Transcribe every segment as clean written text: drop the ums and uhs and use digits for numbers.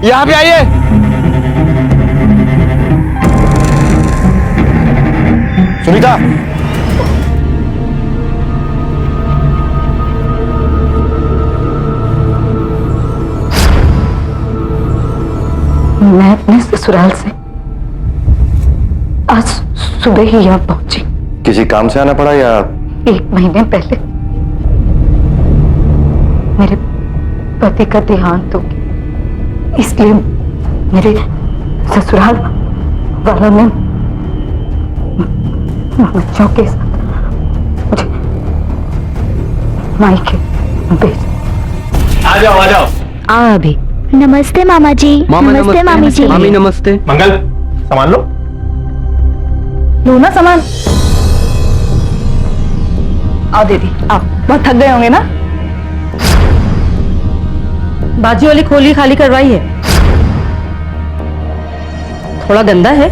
यहाँ पे आइए। सुनीता, मैं अपने ससुराल से आज सुबह ही यहाँ पहुंची। किसी काम से आना पड़ा या? 1 महीने पहले मेरे पति का देहांत हो गया, इसलिए मेरे ससुराल वालों ने बच्चों के साथ मुझे मायके भेज। आ जाओ आ जाओ। आ अभी। नमस्ते मामा जी। नमस्ते मामी जी। मामी नमस्ते। मंगल, सामान लो। लो ना सामान। आओ दीदी आओ, बहुत थक गए होंगे ना। बाजू वाली खोली खाली करवाई है, थोड़ा गंदा है,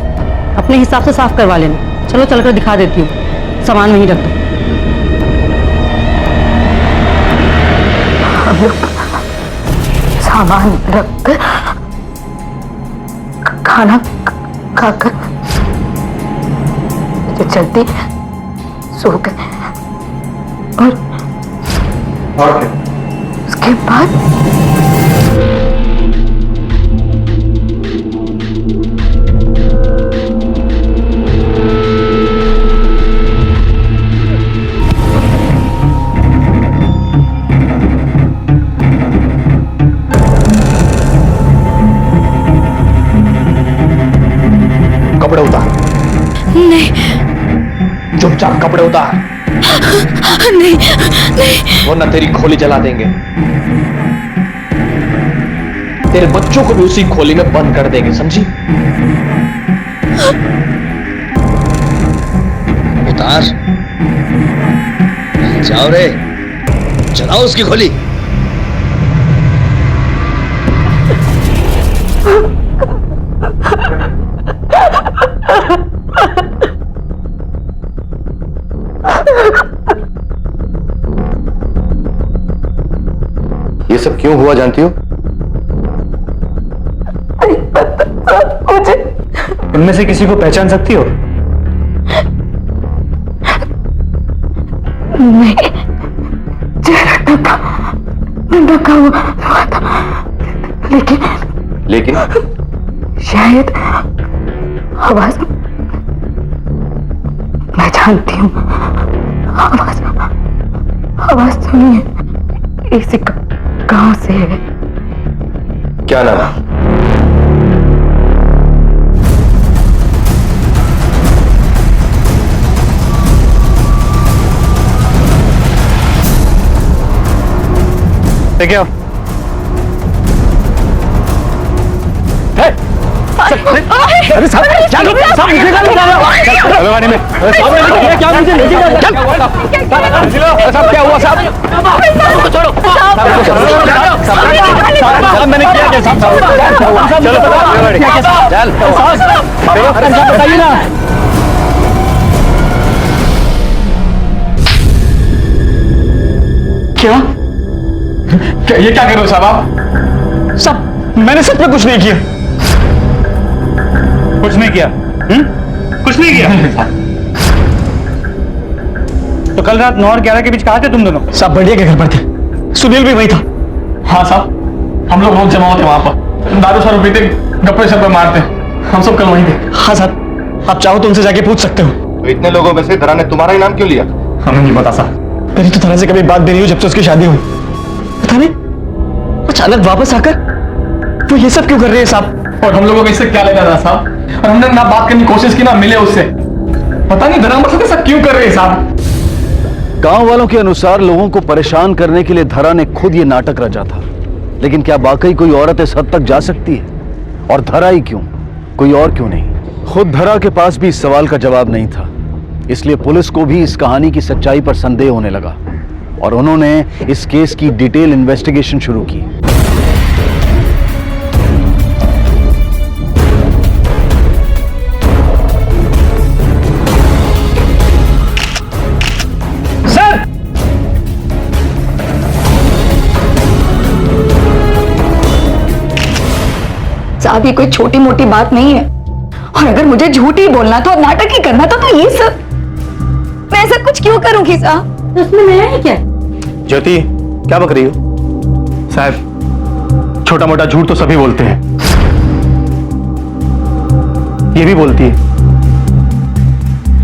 अपने हिसाब से साफ करवा लेना। चलो चलकर दिखा देती हूँ, सामान वहीं रख दो। हम लोग सामान रखकर खाना खाकर जो चलती सो गए और उसके बाद कपड़े उतार। नहीं चुपचाप कपड़े उतार, नहीं नहीं। वरना तेरी खोली जला देंगे। तेरे बच्चों को भी उसी खोली में बंद कर देंगे, समझी? उतार, जाओ रे, चलाओ उसकी खोली। ये सब क्यों हुआ जानती हो? मुझे इनमें से किसी को पहचान सकती हो? नहीं, चेहरा ढका हुआ था, लेकिन शायद आवाज मैं जानती हूँ। आवाज सुनिए, इसी गांव से है। क्या नाम है? क्या? अरे साहब, क्या लो? साहब मुझे क्या लगा? चल गाड़ी में। साहब ये क्या मुझे लेके जा? चल। साहब क्या हुआ साहब? छोड़ो। साहब मैंने किया क्या साहब? चलो चल। अरे साहब बताइए ना। क्या? ये क्या कर रहे हो साहब आप? साहब मैंने सच में कुछ नहीं किया। कुछ नहीं किया? कुछ नहीं किया? तो कल रात 9 और 11 के बीच कहाँ थे तुम दोनों? साहब बढ़िया के घर पर थे, सुनील भी वही था। हाँ साहब, हम लोग बहुत जमा थे वहां पर, दारू सारू पीते, गप्पे शप्पे मारते, हम सब कल वहीं थे। हाँ साहब, आप चाहो तो उनसे जाके पूछ सकते हो। तो इतने लोगों में से धरा ने तुम्हारा ही नाम क्यों लिया? हमें नहीं पता साहब, मेरी तो धरा से कभी बात भी नहीं हुई जब से उसकी शादी हुई। पता नहीं अचानक वापस आकर वो ये सब क्यों कर रहे हैं साहब? और हम लोगों को इससे क्या लेना था साहब? और हमने ना बात करने की कोशिश की ना मिले उससे। पता नहीं धरा मतलब सब क्यों कर रहे हैं साहब? गांव वालों के अनुसार लोगों को परेशान करने के लिए धरा ने खुद ये नाटक रचा था। लेकिन क्या वाकई कोई औरत इस हद तक जा सकती है? और धरा ही क्यों, कोई और क्यों नहीं? खुद धरा के पास भी इस सवाल का जवाब नहीं था, इसलिए पुलिस को भी इस कहानी की सच्चाई पर संदेह होने लगा और उन्होंने इस केस की डिटेल इन्वेस्टिगेशन शुरू की। शादी कोई छोटी मोटी बात नहीं है, और अगर मुझे झूठ ही बोलना था और नाटक ही करना था तो ये सब मैं ऐसा कुछ क्यों करूंगी साहब? तो उसमें नया है क्या? ज्योति, क्या बक रही हो? साहब, छोटा मोटा झूठ तो सभी बोलते हैं, ये भी बोलती है,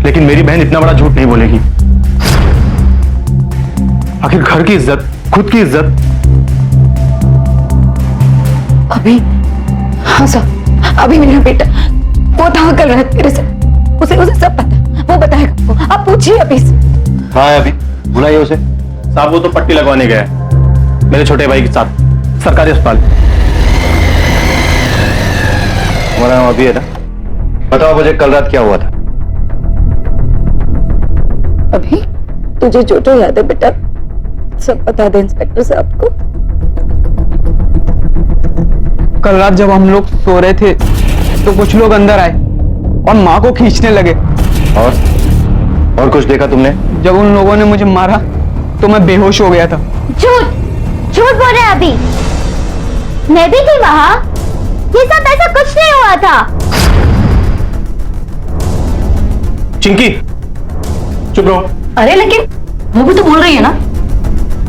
लेकिन मेरी बहन इतना बड़ा झूठ नहीं बोलेगी। आखिर घर की इज्जत, खुद की इज्जत। अभी हाँ साहब, अभी मेरा बेटा वो था कर रहा है तेरे से, उसे सब पता है, वो बताएगा। आप पूछिए अभी से। हाँ अभी बुलाइए उसे। साहब, वो तो पट्टी लगवाने गया है मेरे छोटे भाई के साथ सरकारी अस्पताल। हमारा नाम अभी है ना? बताओ मुझे कल रात क्या हुआ था? अभी तुझे जो जो याद है बेटा सब बता दे इंस्पेक्टर साहब को। कल रात जब हम लोग सो रहे थे तो कुछ लोग अंदर आए और माँ को खींचने लगे। और कुछ देखा तुमने? जब उन लोगों ने मुझे मारा तो मैं बेहोश हो गया था। झूठ बोल रहे हैं अभी, मैं भी थी वहां, ये सब ऐसा कुछ नहीं हुआ था। चिंकी, चुप रहो। अरे लेकिन वो भी तो बोल रही है ना,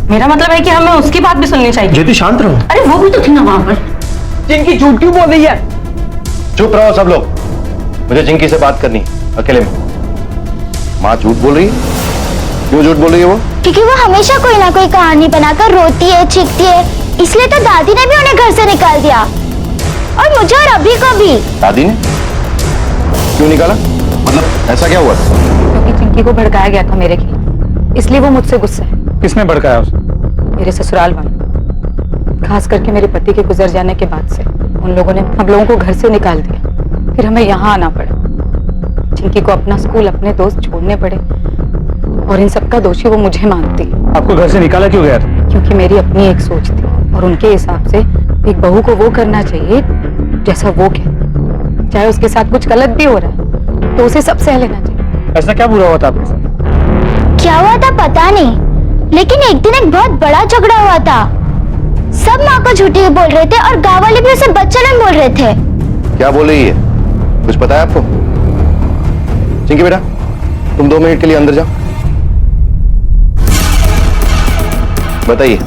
मेरा मतलब है कि हमें उसकी बात भी सुननी चाहिए। ज्योति, शांत रहो। अरे वो भी तो थी ना वहां पर। जिनकी झूठ क्यों बोल रही है? चुप रहो सब लोग, मुझे जिंकी से बात करनी अकेले में। माँ झूठ बोल रही है? क्यों झूठ बोल रही है वो? क्योंकि वो हमेशा कोई ना कोई कहानी बनाकर रोती है, चीखती है, इसलिए तो दादी ने भी उन्हें घर से निकाल दिया, और मुझे और अभी को भी। दादी ने क्यों निकाला? मतलब ऐसा क्या हुआ? क्योंकि चिंकी को भड़काया गया था मेरे खिलाफ, इसलिए वो मुझसे गुस्सा है। किसने भड़काया उसे? मेरे ससुराल वाले, खास करके मेरे पति के गुजर जाने के बाद से उन लोगों ने हम लोगों को घर से निकाल दिया, फिर हमें यहाँ आना पड़ा। चिंकी को अपना स्कूल, अपने दोस्त छोड़ने पड़े, और इन सबका दोषी वो मुझे मानती है। आपको घर से निकाला क्यों गया था? क्योंकि मेरी अपनी एक सोच थी, और उनके हिसाब से एक बहू को वो करना चाहिए जैसा वो कहती, चाहे उसके साथ कुछ गलत भी हो रहा है तो उसे सब सह लेना चाहिए। ऐसा क्या बुरा हुआ था आपके साथ? क्या हुआ था पता नहीं, लेकिन एक दिन एक बहुत बड़ा झगड़ा हुआ था। सब माँ को झूठी बोल रहे थे और गाँव वाले भी उसे बच्चन बोल रहे थे। क्या बोल रही है? कुछ पता है आपको? चिंकी बेटा, तुम 2 मिनट के लिए अंदर जाओ। बताइए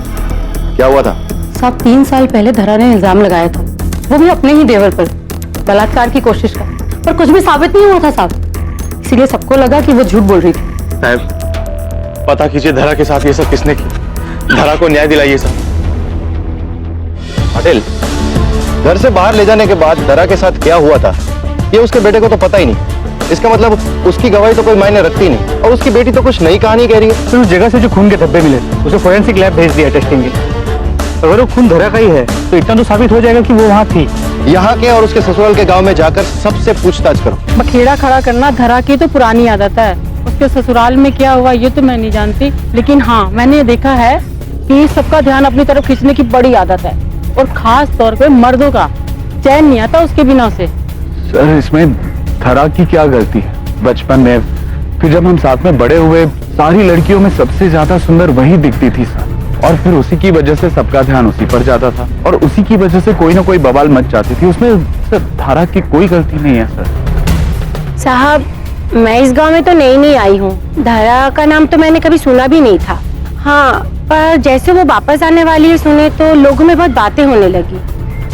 क्या हुआ था? साहब 3 साल पहले धरा ने इल्जाम लगाया था, वो भी अपने ही देवर पर, बलात्कार की कोशिश का, पर कुछ भी साबित नहीं हुआ था साहब, इसीलिए सबको लगा कि वो झूठ बोल रही थी। साहब, पता कीजिए धरा के साथ ये सब किसने किया, धरा को न्याय दिलाइए साहब। पटेल, घर से बाहर ले जाने के बाद धरा के साथ क्या हुआ था ये उसके बेटे को तो पता ही नहीं। इसका मतलब उसकी गवाही तो कोई मायने रखती नहीं, और उसकी बेटी तो कुछ नई कहानी कह रही है। फिर उस जगह से जो खून के धब्बे मिले उसे फोरेंसिक लैब भेज दिया टेस्टिंग के लिए। अगर वो खून धरा का ही है तो इतना तो साबित हो जाएगा कि वो वहां थी। यहाँ के और उसके ससुराल के गांव में जाकर सबसे पूछताछ करो। बखेड़ा खड़ा करना धरा की तो पुरानी आदत है। उसके ससुराल में क्या हुआ ये तो मैं नहीं जानती, लेकिन हाँ मैंने देखा है कि सबका ध्यान अपनी तरफ खींचने की बड़ी आदत है, और खास तौर पे मर्दों का चैन नहीं आता उसके बिना से। सर, इसमें धरा की क्या गलती है? बचपन में फिर जब हम साथ में बड़े हुए, सारी लड़कियों में सबसे ज्यादा सुंदर वही दिखती थी सर, और फिर उसी की वजह से सबका ध्यान उसी पर जाता था, और उसी की वजह से कोई ना कोई बवाल मच जाती थी। उसमें सर धारा की कोई गलती नहीं है सर। साहब, मैं इस गांव में तो नई आई हूँ, धरा का नाम तो मैंने कभी सुना भी नहीं था। हाँ, पर जैसे वो वापस आने वाली है सुने तो लोगों में बहुत बातें होने लगी।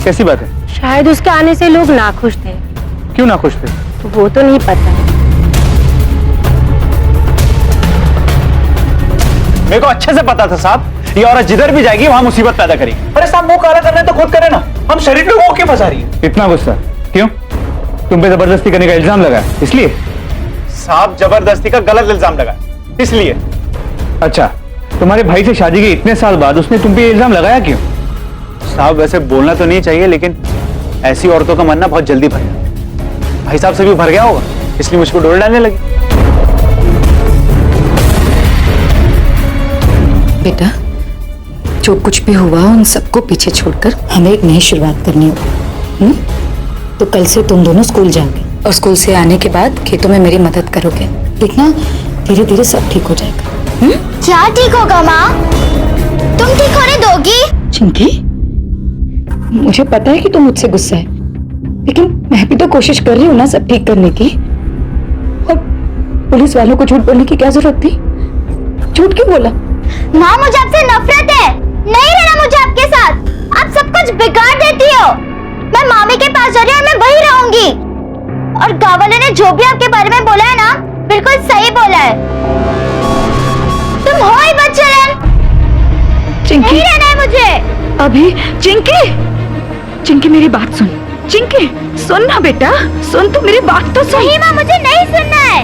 कैसी बात है? शायद उसके आने से लोग नाखुश थे। क्यों नाखुश थे? वो तो नहीं पता। मेरे को अच्छे से पता था साहब, ये औरत जिधर भी जाएगी वहां मुसीबत पैदा करेगी। अरे साहब, मुंह काला करना है तो खुद करे ना, हम शरीर पे वो क्यों फंसा रही है? इतना गुस्सा क्यों? तुम पे जबरदस्ती करने का इल्जाम लगा इसलिए? साहब, जबरदस्ती का गलत इल्जाम लगा इसलिए। अच्छा, तुम्हारे भाई से शादी के इतने साल बाद उसने तुम पे ये इल्जाम लगाया क्यों? साहब, वैसे बोलना तो नहीं चाहिए, लेकिन ऐसी औरतों का मन ना बहुत जल्दी भर जाता है। भाई साहब से भी भर गया होगा, इसलिए मुझको डोल डालने लगी। बेटा, जो कुछ भी हुआ उन सबको पीछे छोड़कर हमें एक नई शुरुआत करनी होगी। तो कल से तुम दोनों स्कूल जाओगे, और स्कूल से आने के बाद खेतों में मेरी मदद करोगे। देखना, धीरे धीरे सब ठीक हो जाएगा। क्या ठीक होगा माँ? तुम ठीक होने दोगी? चिंकी, मुझे पता है कि तुम मुझसे गुस्सा है, लेकिन मैं भी तो कोशिश कर रही हूँ ना सब ठीक करने की। और पुलिस वालों को झूठ बोलने की क्या जरूरत थी? झूठ क्यों बोला? माँ मुझे आपसे नफरत है, नहीं रहना मुझे आपके साथ। आप सब कुछ बिगाड़ देती हो। मैं मामी के पास जा रही हूँ और मैं वही रहूंगी। और गाँव वाले ने जो भी आपके बारे में बोला है ना, बिल्कुल सही बोला है। तुम हो ही बच्चन। चिंकी, नहीं रहना है मुझे। अभी चिंकी मेरी बात सुन। चिंकी सुन ना बेटा, सुन तो मेरी बात तो सुन। नहीं माँ, मुझे नहीं सुनना है।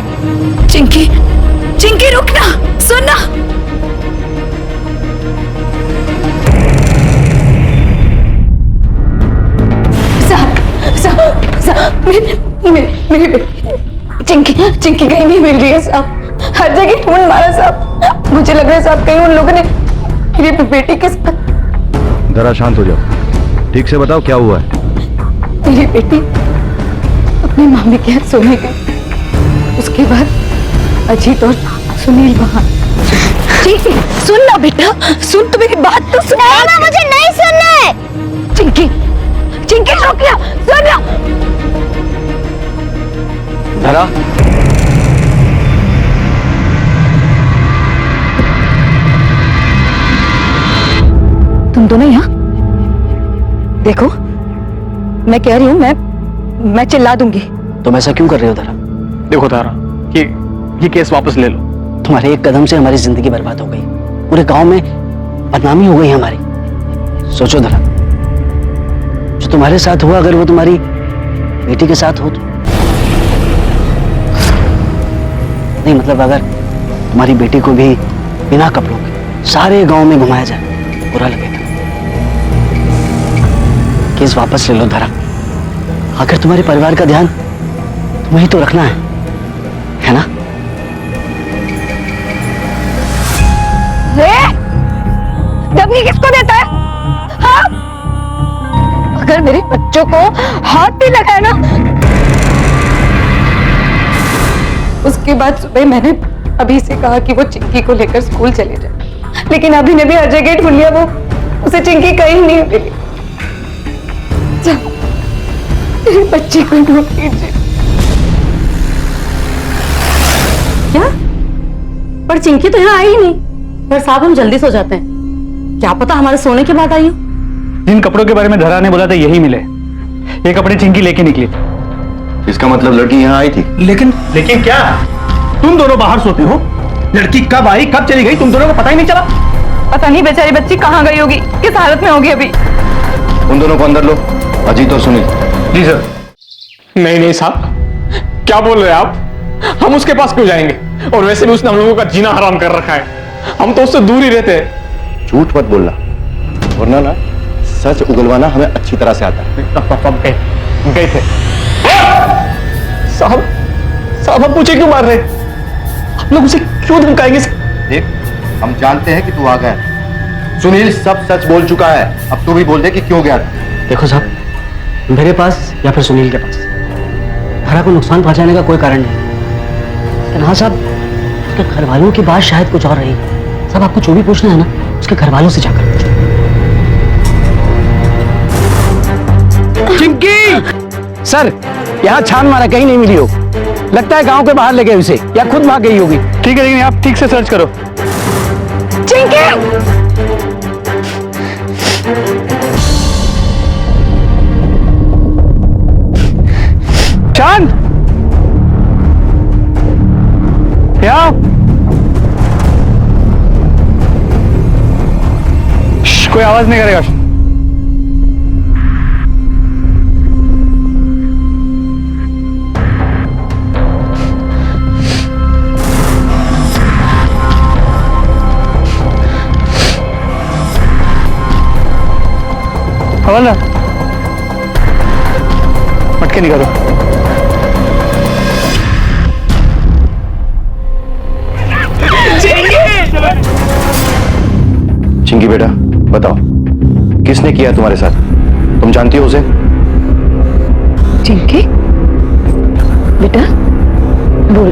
चिंकी रुक ना, सुन ना। साहब मेरी बेटी चिंकी कहीं नहीं मिल रही है साहब। हर जगह ढूंढ मारा साहब। मुझे लग रहा है साहब कहीं उन लोगों ने मेरी बेटी के साथ। जरा शांत हो जाओ, ठीक से बताओ क्या हुआ है। मेरी बेटी अपनी मामी के यहाँ सोने गई, उसके बाद अजीत और सुनील वहां। ठीक है सुन ना बेटा, सुन तो मेरी बात तो सुन। नहीं माँ, मुझे नहीं सुनना है। चिंकी रुक जा, सुन ना। धरा, तुम दोनों यहाँ देखो, मैं कह रही हूँ मैं चिल्ला दूंगी। तुम ऐसा क्यों कर रहे हो धरा? देखो तारा, ये केस वापस ले लो। तुम्हारे एक कदम से हमारी जिंदगी बर्बाद हो गई, पूरे गांव में बदनामी हो गई हमारी। सोचो धरा, जो तुम्हारे साथ हुआ अगर वो तुम्हारी बेटी के साथ हो तो। नहीं मतलब अगर तुम्हारी बेटी को भी बिना कपड़ों के सारे गांव में घुमाया जाए, बुरा लगेगा। केस वापस ले लो धरा। आखिर तुम्हारे परिवार का ध्यान तुम्हें तो रखना है ना? दबनी किसको देता है? हाँ? अगर मेरे बच्चों को हाथ भी लगाया ना, उसके बाद सुबह मैंने अभी से कहा कि वो चिंकी को लेकर स्कूल चले जाए, लेकिन अभी ने भी हर जगह ढूंढ लिया, वो उसे चिंकी कहीं नहीं मिली। मेरे बच्चे को ढूंढ लीजिए। क्या? पर चिंकी तो यहाँ आई ही नहीं। पर साहब हम जल्दी सो जाते हैं, क्या पता हमारे सोने के बाद आई हो। जिन कपड़ों के बारे में धरा ने बोला था यही मिले, ये कपड़े चिंकी लेके निकली। इसका मतलब लड़की यहाँ आई थी। लेकिन क्या तुम दोनों बाहर सोते हो? लड़की कब आई कब चली गई तुम दोनों को पता ही नहीं चला? पता नहीं बेचारी बच्ची कहाँ गई होगी, किस हालत में होगी अभी। उन दोनों को अंदर लो, अजीत और सुनील। जी सर। नहीं साहब, क्या बोल रहे हैं आप? हम उसके पास क्यों जाएंगे? और वैसे भी उसने हम लोगों का जीना हराम कर रखा है, हम तो उससे दूर ही रहते हैं। झूठ मत बोलना, वरना ना सच उगलवाना हमें अच्छी तरह से आता है। गए थे साहब हम पूछे क्यों मार रहे? आप लोग उसे क्यों धमकाएंगे? देख, हम जानते हैं कि तू आ गया। सुनील सब सच बोल चुका है, अब तू भी बोल दे कि क्यों गया। देखो साहब, मेरे पास या फिर सुनील के पास धरा को नुकसान पहुंचाने का कोई कारण नहीं। लेकिन हाँ साहब, उसके घर वालों की बात शायद कुछ और रही। साहब आपको जो भी पूछना है ना, उसके घर वालों से जाकर पूछो। चिंकी! सर, यहाँ छान मारा, कहीं नहीं मिली हो। लगता है गांव के बाहर ले गए उसे, या खुद भाग गई होगी। ठीक है, लेकिन आप ठीक से सर्च करो। चिंकी! चांद, क्या? कोई आवाज नहीं करेगा। हवाला मटके निकालो। चिंकी बेटा बताओ, किसने किया तुम्हारे साथ? तुम जानती हो उसे? चिंकी बेटा बोल,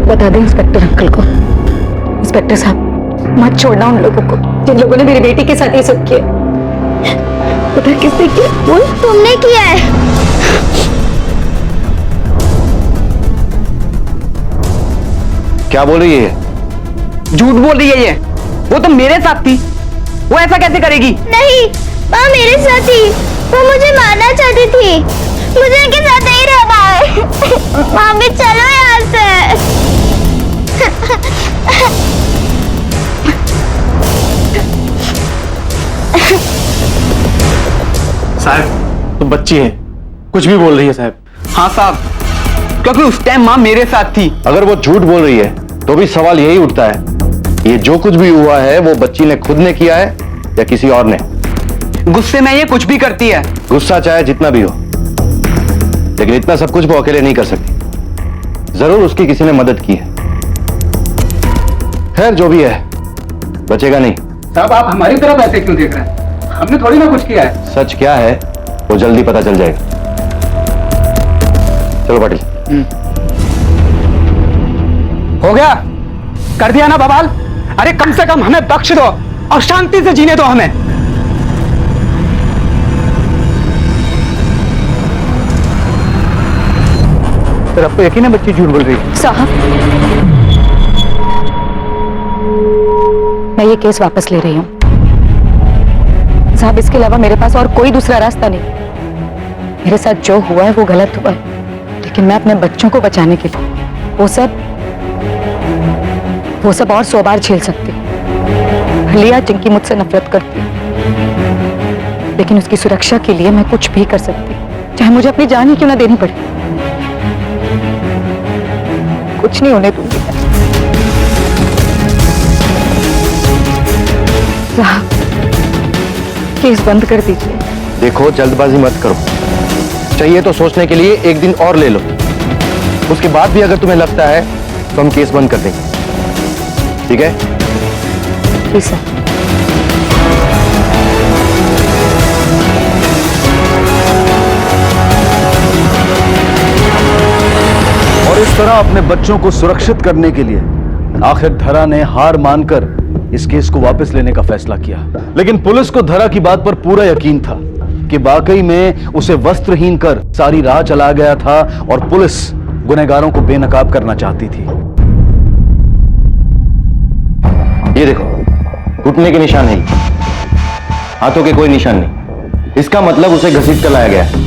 बता दे इंस्पेक्टर अंकल को। इंस्पेक्टर साहब, मत छोड़ना उन लोगों को जिन लोगों ने मेरी बेटी के साथ ये सब किया। पता किसने किया? बोल। तुमने किया है। क्या बोल रही है? झूठ बोल रही है ये। वो तो मेरे साथ थी, वो ऐसा कैसे करेगी? नहीं, माँ मेरे साथ थी। वो मुझे मारना चाहती थी। मुझे इनके साथ नहीं रहना है। मामी चलो यहाँ से। साहब तो बच्ची है, कुछ भी बोल रही है साहब। हाँ साहब, क्योंकि उस टाइम माँ मेरे साथ थी। अगर वो झूठ बोल रही है तो भी सवाल यही उठता है, ये जो कुछ भी हुआ है वो बच्ची ने खुद ने किया है या किसी और ने? गुस्से में ये कुछ भी करती है। गुस्सा चाहे जितना भी हो, लेकिन इतना सब कुछ वो अकेले नहीं कर सकती। जरूर उसकी किसी ने मदद की है। खैर जो भी है, बचेगा नहीं। साहब आप हमारी तरफ ऐसे क्यों देख रहे हैं? हमने थोड़ी ना कुछ किया है। सच क्या है वो जल्दी पता चल जाएगा। चलो पाटिल। हो गया, कर दिया ना बवाल। अरे कम से कम हमें बख्श दो और शांति से जीने दो हमें। सर आपको यकीन है बच्ची झूठ बोल रही है? साहब, मैं ये केस वापस ले रही हूँ। साहब, इसके अलावा मेरे पास और कोई दूसरा रास्ता नहीं। मेरे साथ जो हुआ है वो गलत हुआ है, लेकिन मैं अपने बच्चों को बचाने के लिए वो सब और 100 बार झेल सकती हूँ। लिया चिंकी मुझसे नफरत करती है, लेकिन उसकी सुरक्षा के लिए मैं कुछ भी कर सकती हूँ, चाहे मुझे अपनी जान ही क्यों ना देनी पड़े। कुछ नहीं होने दूंगी। साहब, केस बंद कर दीजिए। देखो जल्दबाजी मत करो, चाहिए तो सोचने के लिए एक दिन और ले लो। उसके बाद भी अगर तुम्हें लगता है तो हम केस बंद कर देंगे, ठीक है? जी सर। और इस तरह अपने बच्चों को सुरक्षित करने के लिए आखिर धरा ने हार मानकर इस केस को वापस लेने का फैसला किया। लेकिन पुलिस को धरा की बात पर पूरा यकीन था कि वाकई में उसे वस्त्रहीन कर सारी राह चला गया था और पुलिस गुनहगारों को बेनकाब करना चाहती थी। ये देखो, घुटने के निशान है, हाथों के कोई निशान नहीं। इसका मतलब उसे घसीट कर लाया गया है।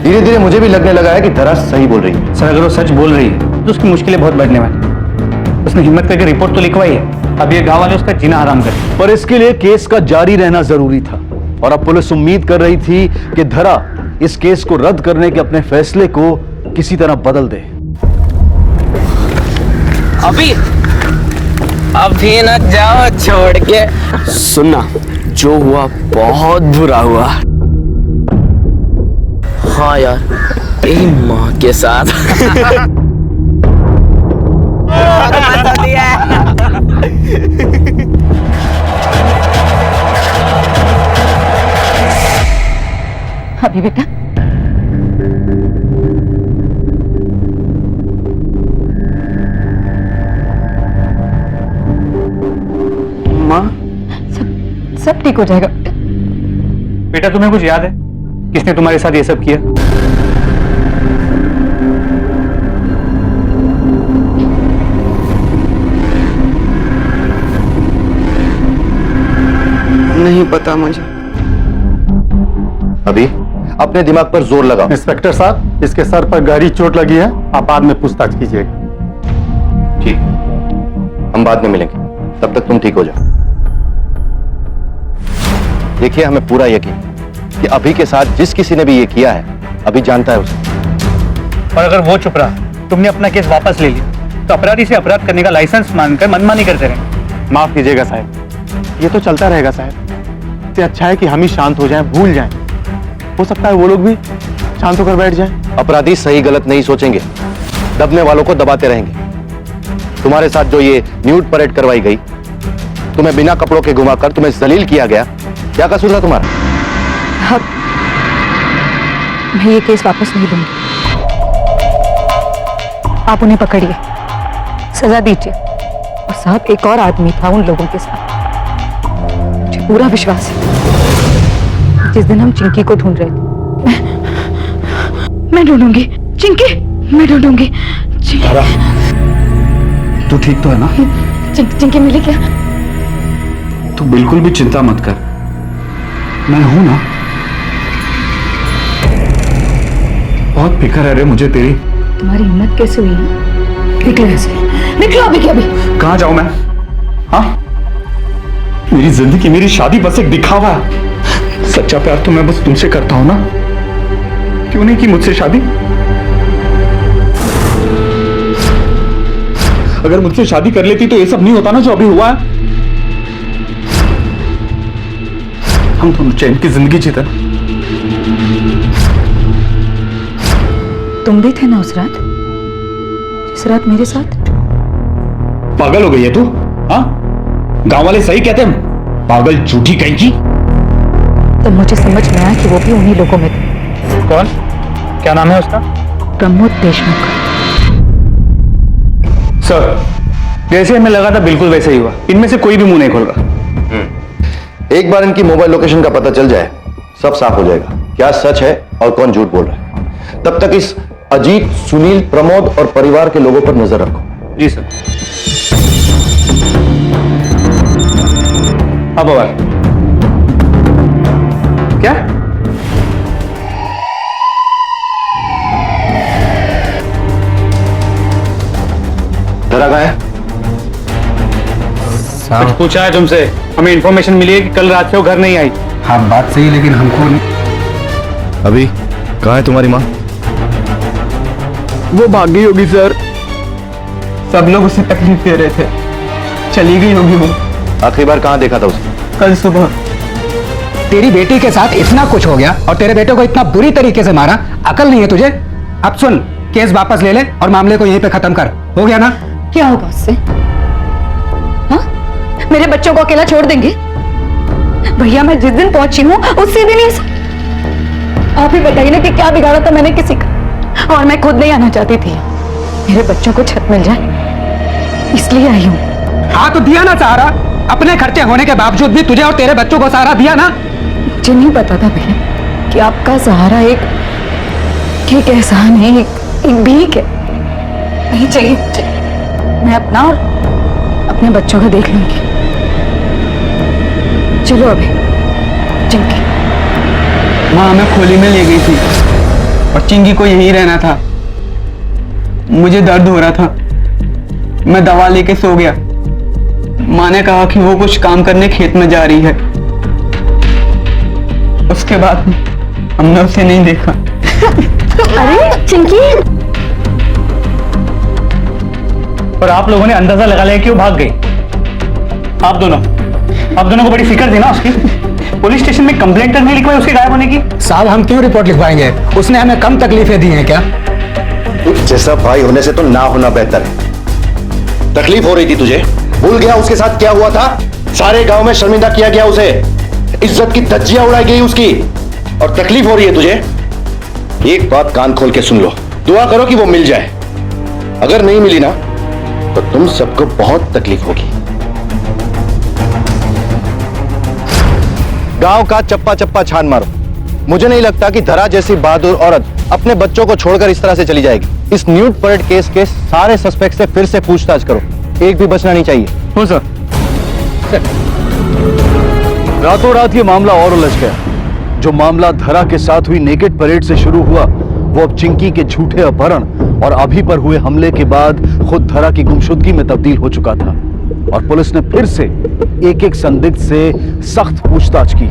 धीरे धीरे मुझे भी लगने लगा है कि धरा सही बोल रही है। सर अगर वो सच बोल रही है तो उसकी मुश्किलें बहुत बढ़ने वाली। उसने हिम्मत करके रिपोर्ट तो लिखवाई है, अब ये गांव वाले उसका जीना हराम कर। पर इसके लिए केस का जारी रहना जरूरी था और अब पुलिस उम्मीद कर रही थी कि धरा इस केस को रद्द करने के अपने फैसले को किसी तरह बदल दे। अभी न जाओ छोड़ के। सुनना, जो हुआ बहुत बुरा हुआ। हाँ यार, तेरी माँ के साथ। अभी बेटा, माँ, सब ठीक हो जाएगा। बेटा तुम्हें कुछ याद है किसने तुम्हारे साथ ये सब किया? नहीं पता मुझे। अभी अपने दिमाग पर जोर लगाओ। इंस्पेक्टर साहब, इसके सर पर गहरी चोट लगी है, आप बाद में पूछताछ कीजिएगा। ठीक, हम बाद में मिलेंगे, तब तक तुम ठीक हो जाओ। देखिए, हमें पूरा यकीन कि अभी के साथ जिस किसी ने भी ये किया है, अभी जानता है उसे। और अगर वो चुप रहा, तुमने अपना केस वापस ले लिया, तो अपराधी से अपराध करने का लाइसेंस मानकर मनमानी करते रहे। माफ कीजिएगा साहब, ये तो चलता रहेगा साहब। इससे अच्छा है कि हम ही शांत हो जाएं, भूल जाएं। हो सकता है वो लोग भी शांत होकर बैठ जाएं। अपराधी सही गलत नहीं सोचेंगे, दबने वालों को दबाते रहेंगे। तुम्हारे साथ जो ये न्यूड परेड करवाई गई, तुम्हें बिना कपड़ों के घुमाकर तुम्हें जलील किया गया, क्या कसूर था तुम्हारा? अब मैं ये केस वापस नहीं दूंगी। आप उन्हें पकड़िए, सजा दीजिए। और साहब, एक और आदमी था उन लोगों के साथ, मुझे पूरा विश्वास है जिस दिन हम चिंकी को ढूंढ रहे थे। मैं ढूंढूंगी चिंकी, मैं ढूंढूंगी। धारा, तू ठीक तो है ना? चिंकी मिली क्या? तू बिल्कुल भी चिंता मत कर, मैं हूं ना। बहुत फिक्र है रे मुझे तेरी। तुम्हारी हिम्मत कैसे हुई है? निकलो ऐसे, निकलो अभी के अभी। कहां जाऊं मैं? हाँ, मेरी जिंदगी, मेरी शादी बस एक दिखावा है। सच्चा प्यार तो मैं बस तुमसे करता हूं ना। क्यों नहीं की मुझसे शादी? अगर मुझसे शादी कर लेती तो ये सब नहीं होता ना जो अभी हुआ है। हम दोनों चैन की जिंदगी जीते। तुम भी थे ना उस रात, जिस रात मेरे साथ? पागल हो गई है तू? हाँ, गांव वाले सही कहते हैं, पागल झूठी कहीं की। तब मुझे समझ में आया कि वो भी उन्हीं लोगों में थे। कौन? क्या नाम है उसका? प्रमोद देशमुख। सर, जैसे हमें लगा था बिल्कुल वैसे ही हुआ। इनमें से कोई भी मुंह नहीं खोल रहा। एक बार इनकी मोबाइल लोकेशन का पता चल जाए, सब साफ हो जाएगा, क्या सच है और कौन झूठ बोल रहा है। तब तक इस अजीत, सुनील, प्रमोद और परिवार के लोगों पर नजर रखो। जी सर। अब आवाज क्या? धरा कहाँ है? कुछ पूछा है तुमसे? हमें इंफॉर्मेशन मिली है कि कल रात से वो घर नहीं आई। हाँ बात सही है, लेकिन हमको अभी कहाँ है तुम्हारी माँ? वो भाग गई होगी सर, सब लोग उसे तकलीफ दे रहे थे, चली गई होगी वो। आखिरी बार कहाँ देखा था उसे? कल सुबह। तेरी बेटी के साथ इतना कुछ हो गया और तेरे बेटे को इतना बुरी तरीके से मारा, अकल नहीं है तुझे? अब सुन, केस वापस ले ले और मामले को यहीं पे खत्म कर। हो गया ना? क्या होगा उससे? हाँ? मेरे बच्चों को अकेला छोड़ देंगे? भैया मैं जिस दिन पहुंची हूँ उसी दिन ही आप ही बताइए ना कि क्या बिगाड़ा था मैंने किसी का। और मैं खुद नहीं आना चाहती थी, मेरे बच्चों को छत मिल जाए इसलिए आई हूँ। हाँ तो दिया ना सहारा, अपने खर्चे होने के बावजूद भी तुझे और तेरे बच्चों को सहारा दिया ना। मुझे नहीं पता था भैया कि आपका सहारा एक एहसान है, एक भीख है। नहीं चाहिए मुझे, मैं अपना और अपने बच्चों का देख लूंगी। चलो अभी चिंकी। माँ हमें खोली में ले गई थी और चिंकी को यहीं रहना था। मुझे दर्द हो रहा था, मैं दवा लेके सो गया। माँ ने कहा कि वो कुछ काम करने खेत में जा रही है। उसके बाद हमने उसे नहीं देखा। अरे चिंकी, पर आप लोगों ने अंदाजा लगा लिया कि वो भाग गई। आप दोनों को बड़ी फिक्र थी ना उसकी। पुलिस स्टेशन में कंप्लेंट नहीं लिखवाई उसके गायब होने की? साहब हम क्यों रिपोर्ट लिखवाएंगे? उसने हमें कम तकलीफें दी हैं क्या? जैसा भाई होने से तो ना होना बेहतर है। तकलीफ हो रही थी तुझे, भूल गया उसके साथ क्या हुआ था? सारे गांव में शर्मिंदा किया गया उसे, इज्जत की धज्जियां उड़ाई गई उसकी, और तकलीफ हो रही है तुझे? एक बात कान खोल के सुन लो, दुआ करो कि वो मिल जाए। अगर नहीं मिली ना तो तुम सबको बहुत तकलीफ होगी। गांव का चप्पा चप्पा छान मारो। मुझे नहीं लगता कि धरा जैसी बहादुर औरत अपने बच्चों को छोड़कर इस तरह से चली जाएगी। इस न्यूड परेड केस के सारे सस्पेक्ट से फिर से पूछताछ करो, एक भी बचना नहीं चाहिए। हो सर। रातों रात ये मामला और उलझ गया। जो मामला धरा के साथ हुई नेकेड परेड से शुरू हुआ, वो अब चिंकी के झूठे अपहरण और अभी पर हुए हमले के बाद खुद धरा की गुमशुदगी में तब्दील हो चुका था। और पुलिस ने फिर से एक एक संदिग्ध से सख्त पूछताछ की।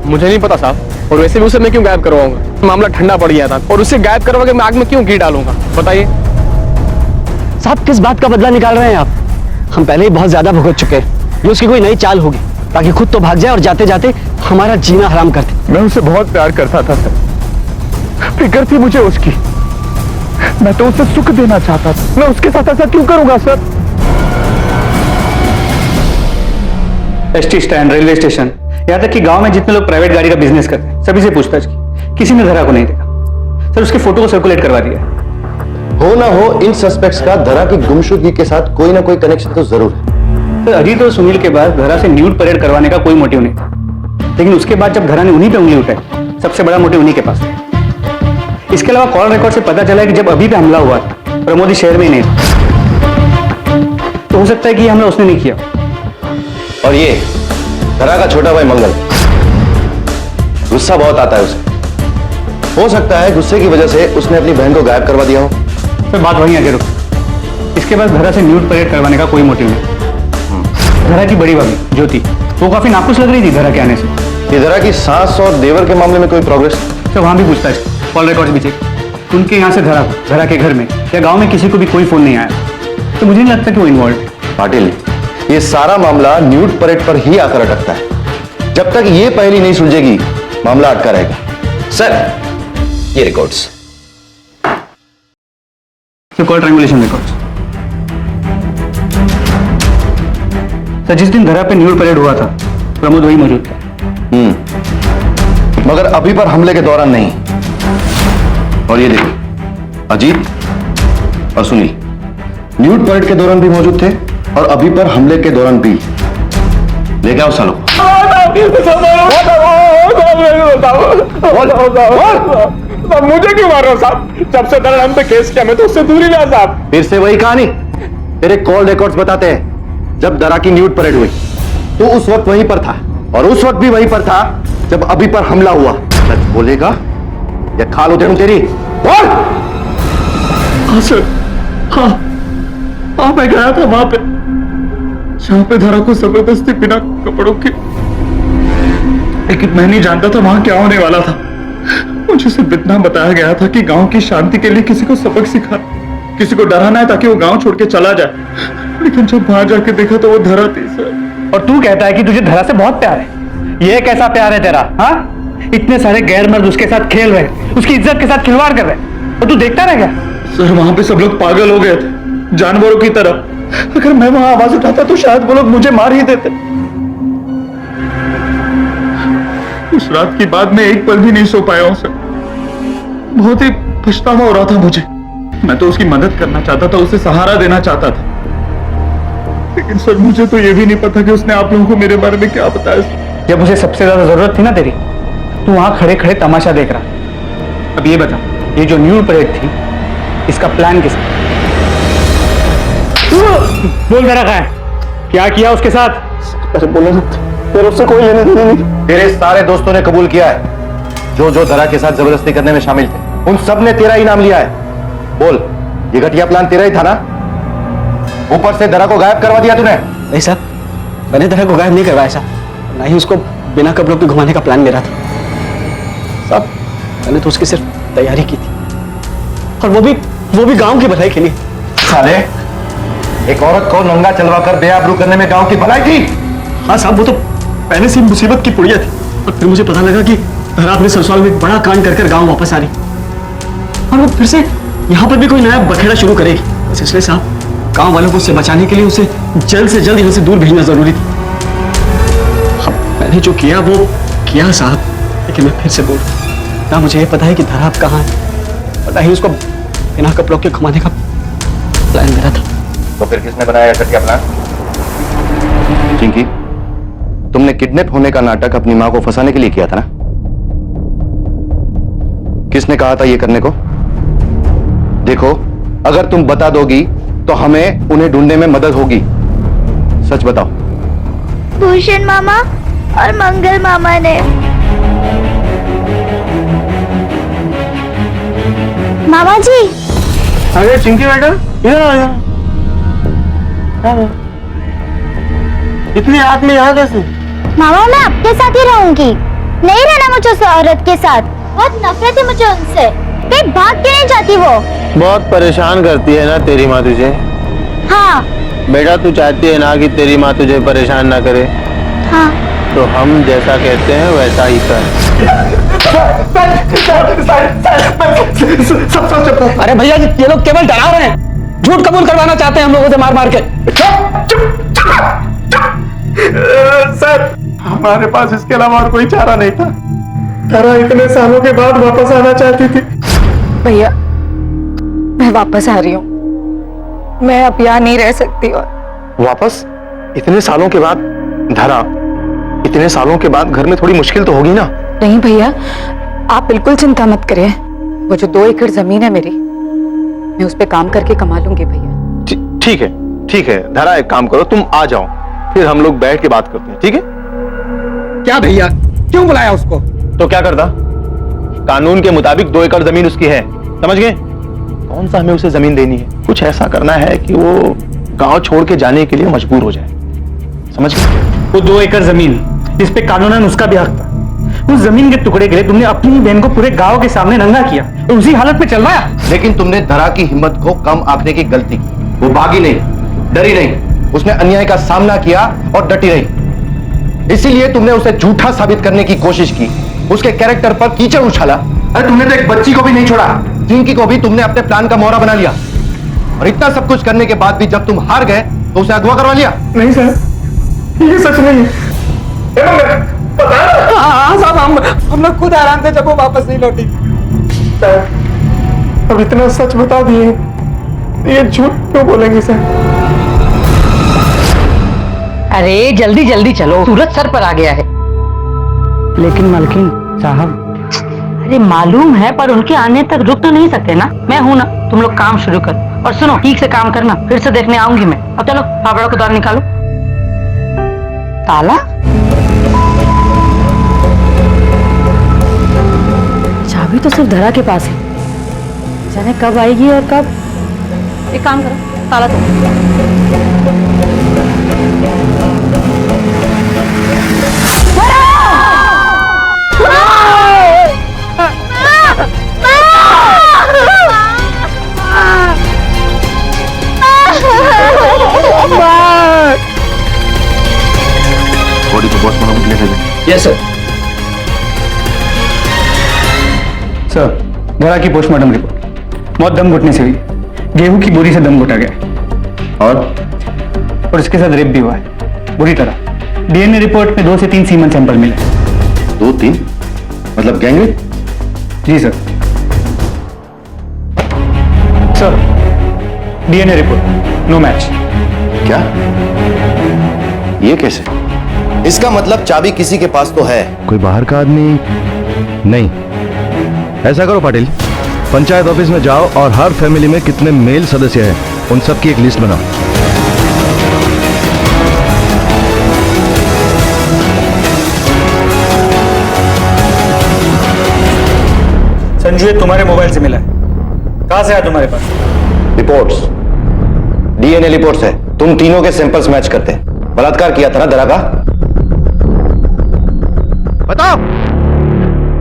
मुझे नहीं पता साहब, और वैसे भी उसे मैं क्यों गायब करवाऊंगा? मामला ठंडा पड़ गया था और उसे गायब करवा के मैं आग में क्यों घी डालूंगा? बताइए साहब, किस बात का बदला निकाल रहे हैं आप? हम पहले ही बहुत ज्यादा भुगत चुके हैं। ये उसकी कोई नई चाल होगी ताकि खुद तो भाग जाए और जाते जाते हमारा जीना हराम कर दे। मैं उसे बहुत प्यार करता था सर, फिक्र थी मुझे उसकी। मैं तो उसे सुख देना चाहता था, मैं उसके साथ ऐसा क्यों करूंगा sir? ST stand, railway station, यहाँ तक कि गांव में जितने लोग प्राइवेट गाड़ी का बिजनेस करते हैं सभी से पूछताछ की, किसी ने धरा को नहीं देखा। सर उसके फोटो को सर्कुलेट करवा दिया। हो ना हो, इन सस्पेक्ट्स का धरा की गुमशुदगी के साथ कोई ना कोई कनेक्शन तो जरूर है। सर अजीत और सुनील के बाद धरा से न्यूड परेड करवाने का कोई मोटिव नहीं था। लेकिन उसके बाद जब धरा ने उन्हीं पे उंगली उठाई, सबसे बड़ा मोटिव उन्हीं के पास था। इसके अलावा कॉल रिकॉर्ड से पता चला है कि जब अभी पे हमला हुआ था प्रमोद इस शहर में ही नहीं था। तो हो सकता है कि ये हमला उसने नहीं किया। और ये धरा का छोटा भाई मंगल, गुस्सा बहुत आता है उसे। हो सकता है गुस्से की वजह से उसने अपनी बहन को गायब करवा दिया हो। तो बात वहीं आगे रुक। इसके बाद धरा से न्यूड परेड करवाने का कोई मोटिव नहीं। धरा की बड़ी भाभी ज्योति, वो काफी नाखुश लग रही थी धरा के आने से। ये धरा की सास और देवर के मामले में कोई प्रोग्रेस? तो वहां भी पूछताछ, कॉल रिकॉर्ड भी चेक। उनके यहाँ से धरा के घर में या गांव में किसी को भी कोई फोन नहीं आया, तो मुझे नहीं लगता कि वो इन्वॉल्व। पाटिल, ये सारा मामला न्यूड परेड पर ही आकर अटकता है। जब तक ये पहली नहीं सुलझेगी, मामला अटका रहेगा। सर, ये रिकॉर्ड्स। Call triangulation records. तो जिस दिन धरा पे न्यूड परेड हुआ था, प्रमोद वही मौजूद था। मगर अभी पर हमले के दौरान नहीं। और ये देखिए, अजीत और सुनील न्यूड परेड के दौरान भी मौजूद थे और अभी पर हमले के दौरान भी। लेके आओ सालों। मुझे क्यों मार रहे हो साहब? जब से दर हम पे केस किया मैं तो उससे दूर ही रहा साहब। फिर से वही कहानी। तेरे कॉल रिकॉर्ड्स बताते हैं जब दरा की न्यूड परेड हुई तो उस वक्त वहीं पर था, और उस वक्त भी वहीं पर था जब अभी पर हमला हुआ। सच बोलेगा या खाल उधेड़ूं तेरी? बोल। हाँ सर, हाँ मैं गया था वहां पे जहां पे धरा को जबरदस्ती बिना कपड़ों के, लेकिन मैं नहीं जानता था वहां क्या होने वाला था। मुझे सिर्फ इतना बताया गया था कि गांव की शांति के लिए किसी को सबक सिखा, किसी को डराना है ताकि वो गांव छोड़ के चला जाए। लेकिन जब बाहर जाके देखा तो वो धरा थी सर। और तू कहता है कि तुझे धरा से बहुत प्यार है। ये कैसा प्यार है तेरा? हाँ, इतने सारे गैर मर्द उसके साथ खेल रहे, उसकी इज्जत के साथ खिलवाड़ कर रहे, और तू देखता रह गया? सर, वहां पे सब लोग पागल हो गए थे, जानवरों की तरह। अगर मैं वहां आवाज उठाता तो शायद वो लोग मुझे मार ही देते। उस रात की बाद में एक पल भी नहीं सो पाया हूं सर। बहुत ही पछतावा हो रहा था मुझे। मैं तो उसकी मदद करना चाहता था, उसे सहारा देना चाहता था, लेकिन सर मुझे तो ये भी नहीं पता कि उसने आप लोगों को मेरे बारे में क्या बताया। जब उसे सबसे ज्यादा जरूरत थी ना तेरी, तू वहां खड़े खड़े तमाशा देख रहा। अब ये बता, ये जो न्यूड परेड थी, इसका प्लान किसका? बोल मेरा कहा है, क्या किया उसके साथ? अरे बोलो ना, तेरे उससे कोई लेने देने नहीं। तेरे सारे दोस्तों ने कबूल किया है, जो जो धरा के साथ जबरदस्ती करने में शामिल थे, उन सब ने तेरा ही नाम लिया है। बोल, ये घटिया प्लान तेरा ही था ना? ऊपर से धरा को गायब करवा दिया तूने। नहीं साहब, मैंने धरा को गायब नहीं करवाया साहब, ना ही उसको बिना कपड़ों के घुमाने का प्लान मेरा था साहब। मैंने तो उसकी सिर्फ तैयारी की थी, और वो भी गांव की भलाई के लिए। साले, एक औरत को नंगा चलवा कर बेआबरू करने में गांव की भलाई थी? हाँ साहब, वो तो पहले से मुसीबत की पुड़िया थी, और फिर मुझे पता लगा कि धरा अपने ससुराल में एक बड़ा कांड कर गांव वापस आ रही, और वो फिर से यहाँ पर भी कोई नया बखेड़ा शुरू करेगी। बस इसलिए साहब, गांव वालों को उससे बचाने के लिए उसे जल्द से जल्द यहाँ से दूर भेजना जरूरी था। अब मैंने जो किया वो किया साहब, लेकिन मैं फिर से बोल रहा हूं, ना मुझे ये पता है कि धरा अब कहाँ है, पता ही उसको बिना कपड़ों के घुमाने का प्लान मेरा था। तो फिर किसने बनाया घटिया प्लान? चिंकी, तुमने किडनैप होने का नाटक अपनी मां को फंसाने के लिए किया था ना? किसने कहा था ये करने को? देखो, अगर तुम बता दोगी तो हमें उन्हें ढूंढने में मदद होगी। सच बताओ। भूषण मामा और मंगल मामा ने। मामा जी। अरे चिंकी मैडम, इधर आ जाओ। इतनी रात में यहाँ कैसे? मामा, मैं आपके साथ ही रहूंगी, नहीं रहना मुझे उस औरत के साथ। बहुत नफरत है मुझे उनसे। कहीं भाग के नहीं जाती वो। बहुत परेशान करती है ना तेरी माँ तुझे? हाँ। बेटा, तू चाहती है ना कि तेरी माँ तुझे परेशान ना करे? हाँ। तो हम जैसा कहते हैं वैसा ही कर। अरे भैया, ये लोग केवल डरा रहे हैं, झूठ कबूल करवाना चाहते हैं हम लोगों से मार मार के। सर, हमारे पास इसके अलावा और कोई चारा नहीं था। धरा इतने सालों के बाद वापस आना चाहती थी। भैया, मैं वापस आ रही हूँ, मैं अब यहाँ नहीं रह सकती। और वापस? इतने सालों के बाद? धरा, इतने सालों के बाद घर में थोड़ी मुश्किल तो होगी ना। नहीं भैया, आप बिल्कुल चिंता मत करिए। वो जो 2 एकड़ जमीन है मेरी, मैं उस पे काम करके कमा लूंगी भैया। ठीक है, ठीक है धरा, एक काम करो, तुम आ जाओ, फिर हम लोग बैठ के बात करते हैं, ठीक है? क्या भैया, क्यों बुलाया उसको? तो क्या करता? कानून के मुताबिक 2 एकड़ जमीन उसकी है, समझ गए? कौन सा हमें उसे जमीन देनी है? कुछ ऐसा करना है कि वो गांव छोड़ के जाने के लिए मजबूर हो जाए, समझ गए? वो 2 एकड़ जमीन जिस पे कानूनन उसका भी हक था, उस जमीन के टुकड़े के लिए तुमने अपनी बहन को पूरे गांव के सामने नंगा किया और उसी हालत में चलवाया। लेकिन तुमने धरा की हिम्मत को कम आंकने की गलती की। वो भागी नहीं, डरी नहीं, उसने अन्याय का सामना किया और डटी रही। इसीलिए तुमने उसे झूठा साबित करने की कोशिश की, उसके कैरेक्टर पर कीचड़ उछाला। अरे तुमने तो एक बच्ची को भी नहीं छोड़ा, जिनकी को भी तुमने अपने प्लान का मोहरा बना लिया। और इतना सब कुछ करने के बाद भी जब तुम हार गए तो उसे अगवा करवा लिया। नहीं सर, ये सच नहीं है। हाँ साहब, हम लोग खुद हैरान थे जब वो वापस नहीं लौटी। सर, अब इतना सच बता दिए, ये झूठ क्यों बोलेंगे सर? अरे जल्दी जल्दी चलो, सूरज सर पर आ गया है। लेकिन मालकिन साहब, अरे मालूम है, पर उनके आने तक रुक तो नहीं सकते ना। मैं हूं ना, तुम लोग काम शुरू कर। और सुनो, ठीक से काम करना, फिर से देखने आऊंगी मैं। अब चलो फावड़ा को बाहर निकालो। ताला? चाबी तो सिर्फ धरा के पास है, जाने कब आएगी और कब। एक काम करो, ताला तो बॉडी को पोस्टमार्टम के लिए भेजें। Yes sir. सर, धरा की पोस्टमार्टम रिपोर्ट, मौत दम घुटने से हुई, गेहूं की बोरी से दम घुटा गया और इसके साथ रेप भी हुआ है, बुरी तरह। डीएनए रिपोर्ट में 2 से 3 सीमन सैंपल मिले। 2-3 मतलब गैंगरेप? जी sir. Sir, DNA report no match. क्या? ये कैसे? इसका मतलब चाबी किसी के पास तो है। कोई बाहर का आदमी नहीं। ऐसा करो पाटिल, पंचायत ऑफिस में जाओ और हर फैमिली में कितने मेल सदस्य हैं उन सब की एक लिस्ट बनाओ। संजू, ये तुम्हारे मोबाइल से मिला है, कहां से आया तुम्हारे पास? रिपोर्ट्स, डीएनए रिपोर्ट्स है। तुम तीनों के सैंपल्स मैच करते हैं। बलात्कार किया था ना धरा का? बताओ,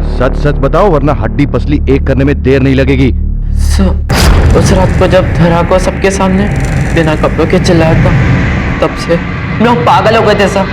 सच सच बताओ, वरना हड्डी पसली एक करने में देर नहीं लगेगी। उस रात को जब धरा को सबके सामने बिना कपड़ों के चिल्लाया था, तब से हम लोग पागल हो गए थे सब।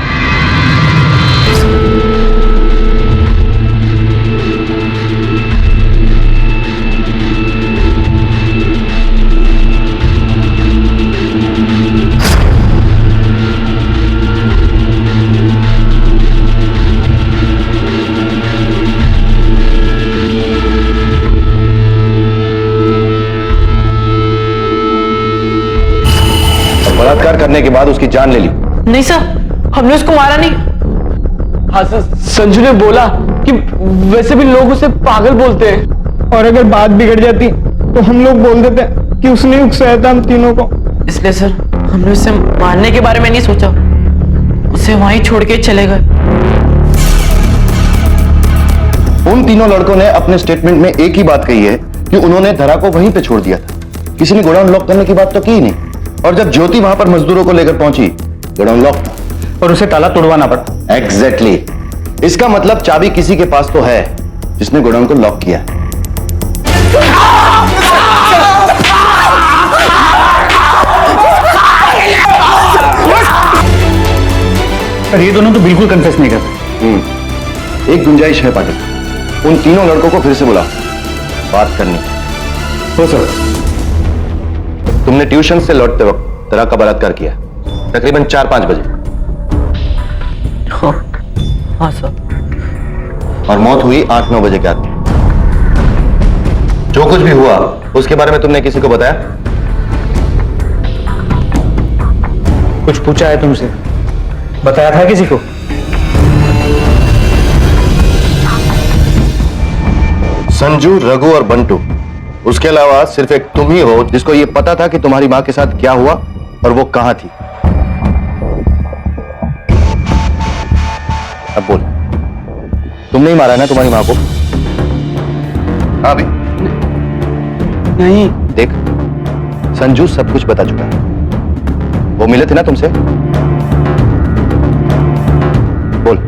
बलात्कार करने के बाद उसकी जान ले ली। नहीं सर, हमने उसको मारा नहीं। हाँ सर, संजू ने बोला कि वैसे भी लोग उसे पागल बोलते हैं, और अगर बात बिगड़ जाती तो हम लोग बोल देते कि उसने उकसाया था हम तीनों को। इसलिए सर, हमने उसे मारने के बारे में नहीं सोचा, उसे वहीं छोड़ के चले गए। उन तीनों लड़कों ने अपने स्टेटमेंट में एक ही बात कही है कि उन्होंने धरा को वहीं पे छोड़ दिया था। किसी ने गोडाउन लॉक करने की बात तो की ही नहीं। और जब ज्योति वहां पर मजदूरों को लेकर पहुंची, गोडाउन लॉक था और उसे ताला तोड़वाना पड़ा। एग्जैक्टली। इसका मतलब चाबी किसी के पास तो है जिसने गोडाउन को लॉक किया है। पर ये दोनों तो बिल्कुल कन्फेस नहीं करते। एक गुंजाइश है पाटिल, उन तीनों लड़कों को फिर से बुला, बात करनी। हो सर। तुमने ट्यूशन से लौटते वक्त धरा का बलात्कार किया, तकरीबन 4-5 बजे। हाँ सर। और मौत हुई 8-9 बजे के आसपास। जो कुछ भी हुआ उसके बारे में तुमने किसी को बताया? कुछ पूछा है तुमसे? बताया था किसी को? संजू, रघु और बंटू, उसके अलावा सिर्फ एक तुम ही हो जिसको ये पता था कि तुम्हारी मां के साथ क्या हुआ और वो कहां थी। अब बोल, तुमने ही मारा ना तुम्हारी मां को? हाँ भी नहीं। देख, संजू सब कुछ बता चुका है। वो मिले थे ना तुमसे? बोल।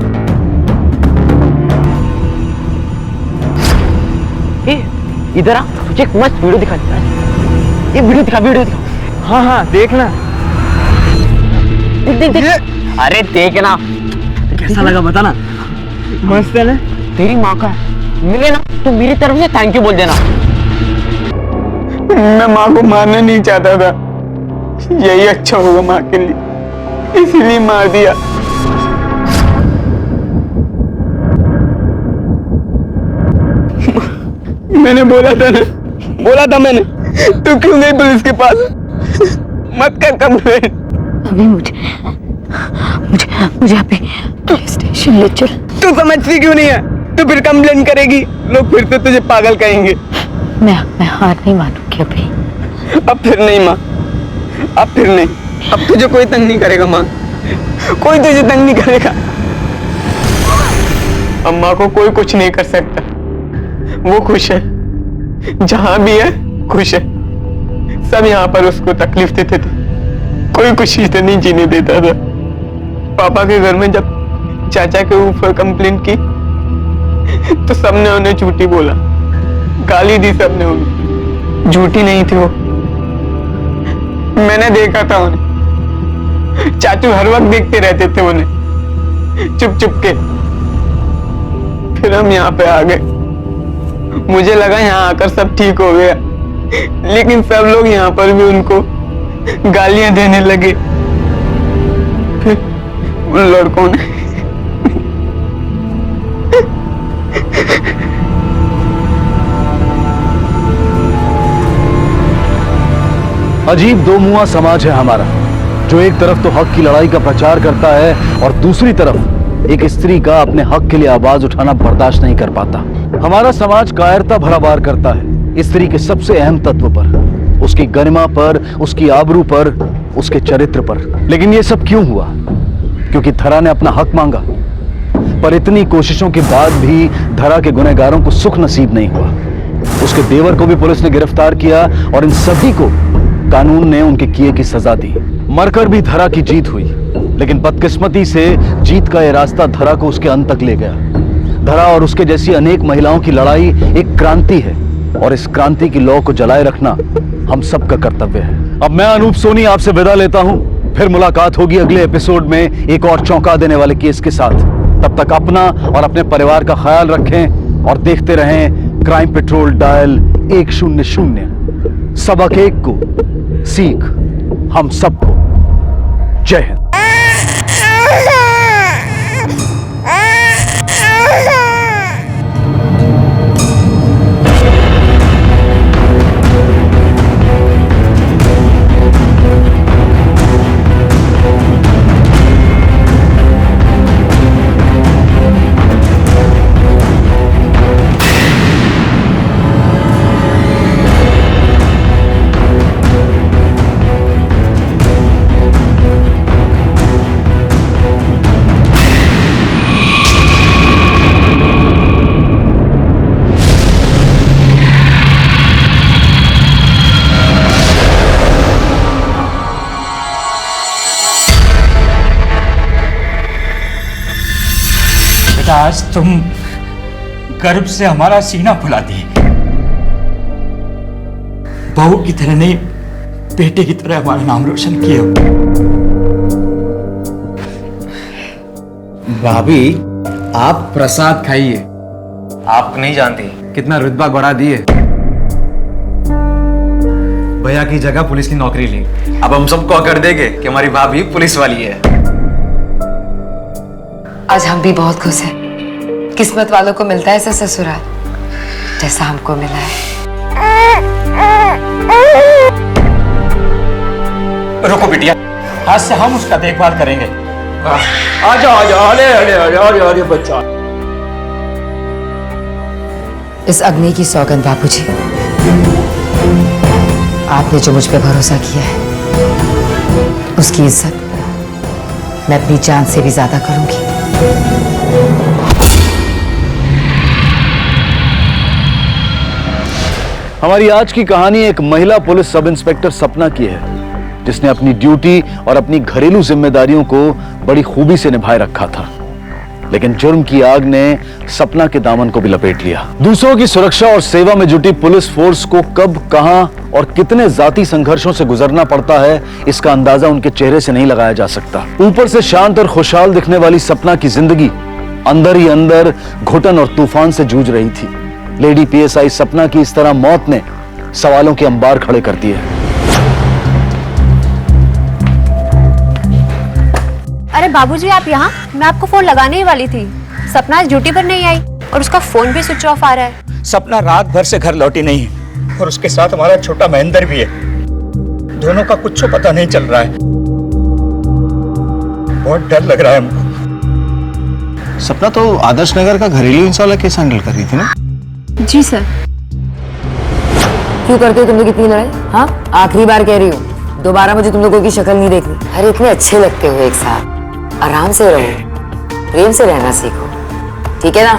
इधर आ, तुझे एक मस्त वीडियो दिखा देता है। ये वीडियो दिखा। हाँ हाँ, देखना। देख। अरे देखना, कैसा लगा बताना। मस्त है ना? तेरी माँ का मिले ना तो मेरी तरफ से थैंक यू बोल देना। मैं माँ को मारना नहीं चाहता था, यही अच्छा होगा माँ के लिए, इसलिए मार दिया। मैंने बोला था मैंने, तू क्यों गई पुलिस के पास? मत कर कंप्लेंट। अभी मुझे अभी पुलिस स्टेशन ले चल। तू समझती क्यों नहीं है? तू फिर कंप्लेंट करेगी, लोग फिर से तुझे पागल कहेंगे। मैं हार नहीं मानूंगी अभी। अब फिर नहीं माँ, अब फिर नहीं। अब तुझे कोई तंग नहीं करेगा माँ, कोई तुझे तंग नहीं करेगा। अम्मा को कोई कुछ नहीं कर सकता, वो खुश है, जहां भी है खुश है। सब यहाँ पर उसको तकलीफ देते थे, कोई खुशी से नहीं जीने देता था। पापा के घर में जब चाचा के ऊपर कंप्लेंट की तो सबने उन्हें झूठी बोला, गाली दी सबने उन्हें। झूठी नहीं थी वो, मैंने देखा था उन्हें। चाचू हर वक्त देखते रहते थे उन्हें चुप चुप के। फिर हम यहाँ पे आ गए, मुझे लगा यहाँ आकर सब ठीक हो गया, लेकिन सब लोग यहाँ पर भी उनको गालियां देने लगे। फिर उन लड़कों ने अजीब दो मुआ समाज है हमारा, जो एक तरफ तो हक की लड़ाई का प्रचार करता है और दूसरी तरफ एक स्त्री का अपने हक के लिए आवाज उठाना बर्दाश्त नहीं कर पाता। हमारा समाज कायरता भरा वार करता है स्त्री के सबसे अहम तत्व पर, उसकी गरिमा पर, उसकी आबरू पर, उसके चरित्र पर। लेकिन ये सब क्यों हुआ? क्योंकि धरा ने अपना हक मांगा। पर इतनी कोशिशों के बाद भी धरा के गुनहगारों को सुख नसीब नहीं हुआ। उसके देवर को भी पुलिस ने गिरफ्तार किया और इन सभी को कानून ने उनके किए की सजा दी। मरकर भी धरा की जीत हुई, लेकिन बदकिस्मती से जीत का यह रास्ता धरा को उसके अंत तक ले गया। धरा और उसके जैसी अनेक महिलाओं की लड़ाई एक क्रांति है और इस क्रांति की लौ को जलाए रखना हम सबका कर्तव्य है। अब मैं अनूप सोनी आपसे विदा लेता हूं, फिर मुलाकात होगी अगले एपिसोड में एक और चौंका देने वाले केस के साथ। तब तक अपना और अपने परिवार का ख्याल रखें और देखते रहें क्राइम पेट्रोल डायल 100। सबक एक को सीख हम सबको। जय हिंद। आज तुम गर्व से हमारा सीना फुला दी। बहू की तरह नहीं, बेटे की तरह हमारा नाम रोशन किया। भाभी, आप प्रसाद खाइए। आप नहीं जानती कितना रुतबा बढ़ा दिए। भैया की जगह पुलिस की नौकरी ली। अब हम सबको कर देंगे कि हमारी भाभी पुलिस वाली है। आज हम भी बहुत खुश हैं। किस्मत वालों को मिलता है ऐसा ससुराल जैसा हमको मिला है। रुको बिटिया, आज से हम उसका देखभाल करेंगे। आ जाओ, अरे बच्चा। इस अग्नि की सौगंध बाबूजी, आपने जो मुझ पे भरोसा किया है उसकी इज्जत मैं अपनी जान से भी ज्यादा करूंगी। हमारी आज की कहानी एक महिला पुलिस सब इंस्पेक्टर सपना की है, जिसने अपनी ड्यूटी और अपनी घरेलू जिम्मेदारियों को बड़ी खूबी से निभाए रखा था, लेकिन जुर्म की आग ने सपना के दामन को भी लपेट लिया। दूसरों की सुरक्षा और सेवा में जुटी पुलिस फोर्स को कब, कहां और कितने जाती संघर्षों से गुजरना पड़ता है, इसका अंदाजा उनके चेहरे से नहीं लगाया जा सकता। ऊपर से शांत और खुशहाल दिखने वाली सपना की जिंदगी अंदर ही अंदर घुटन और तूफान से जूझ रही थी। लेडी पीएसआई सपना की इस तरह मौत ने सवालों के अंबार खड़े कर दिए। अरे बाबूजी, आप यहाँ? मैं आपको फोन लगाने ही वाली थी। सपना आज ड्यूटी पर नहीं आई और उसका फोन भी स्विच ऑफ आ रहा है। सपना रात भर से घर लौटी नहीं है और उसके साथ हमारा छोटा महेंद्र भी है। दोनों का कुछ पता नहीं चल रहा है। बहुत डर लग रहा है हमको। सपना तो आदर्श नगर का घरेलू हिंसा वाला केस हैंडल कर रही थी ना? जी सर। क्यों करते हो तुम लोग इतनी लड़ाई? हाँ, आखिरी बार कह रही हूँ, दोबारा मुझे तुम लोगों की शक्ल नहीं देखनी। अरे इतने अच्छे लगते हो एक साथ, आराम से रहो, प्रेम से रहना सीखो, ठीक है ना?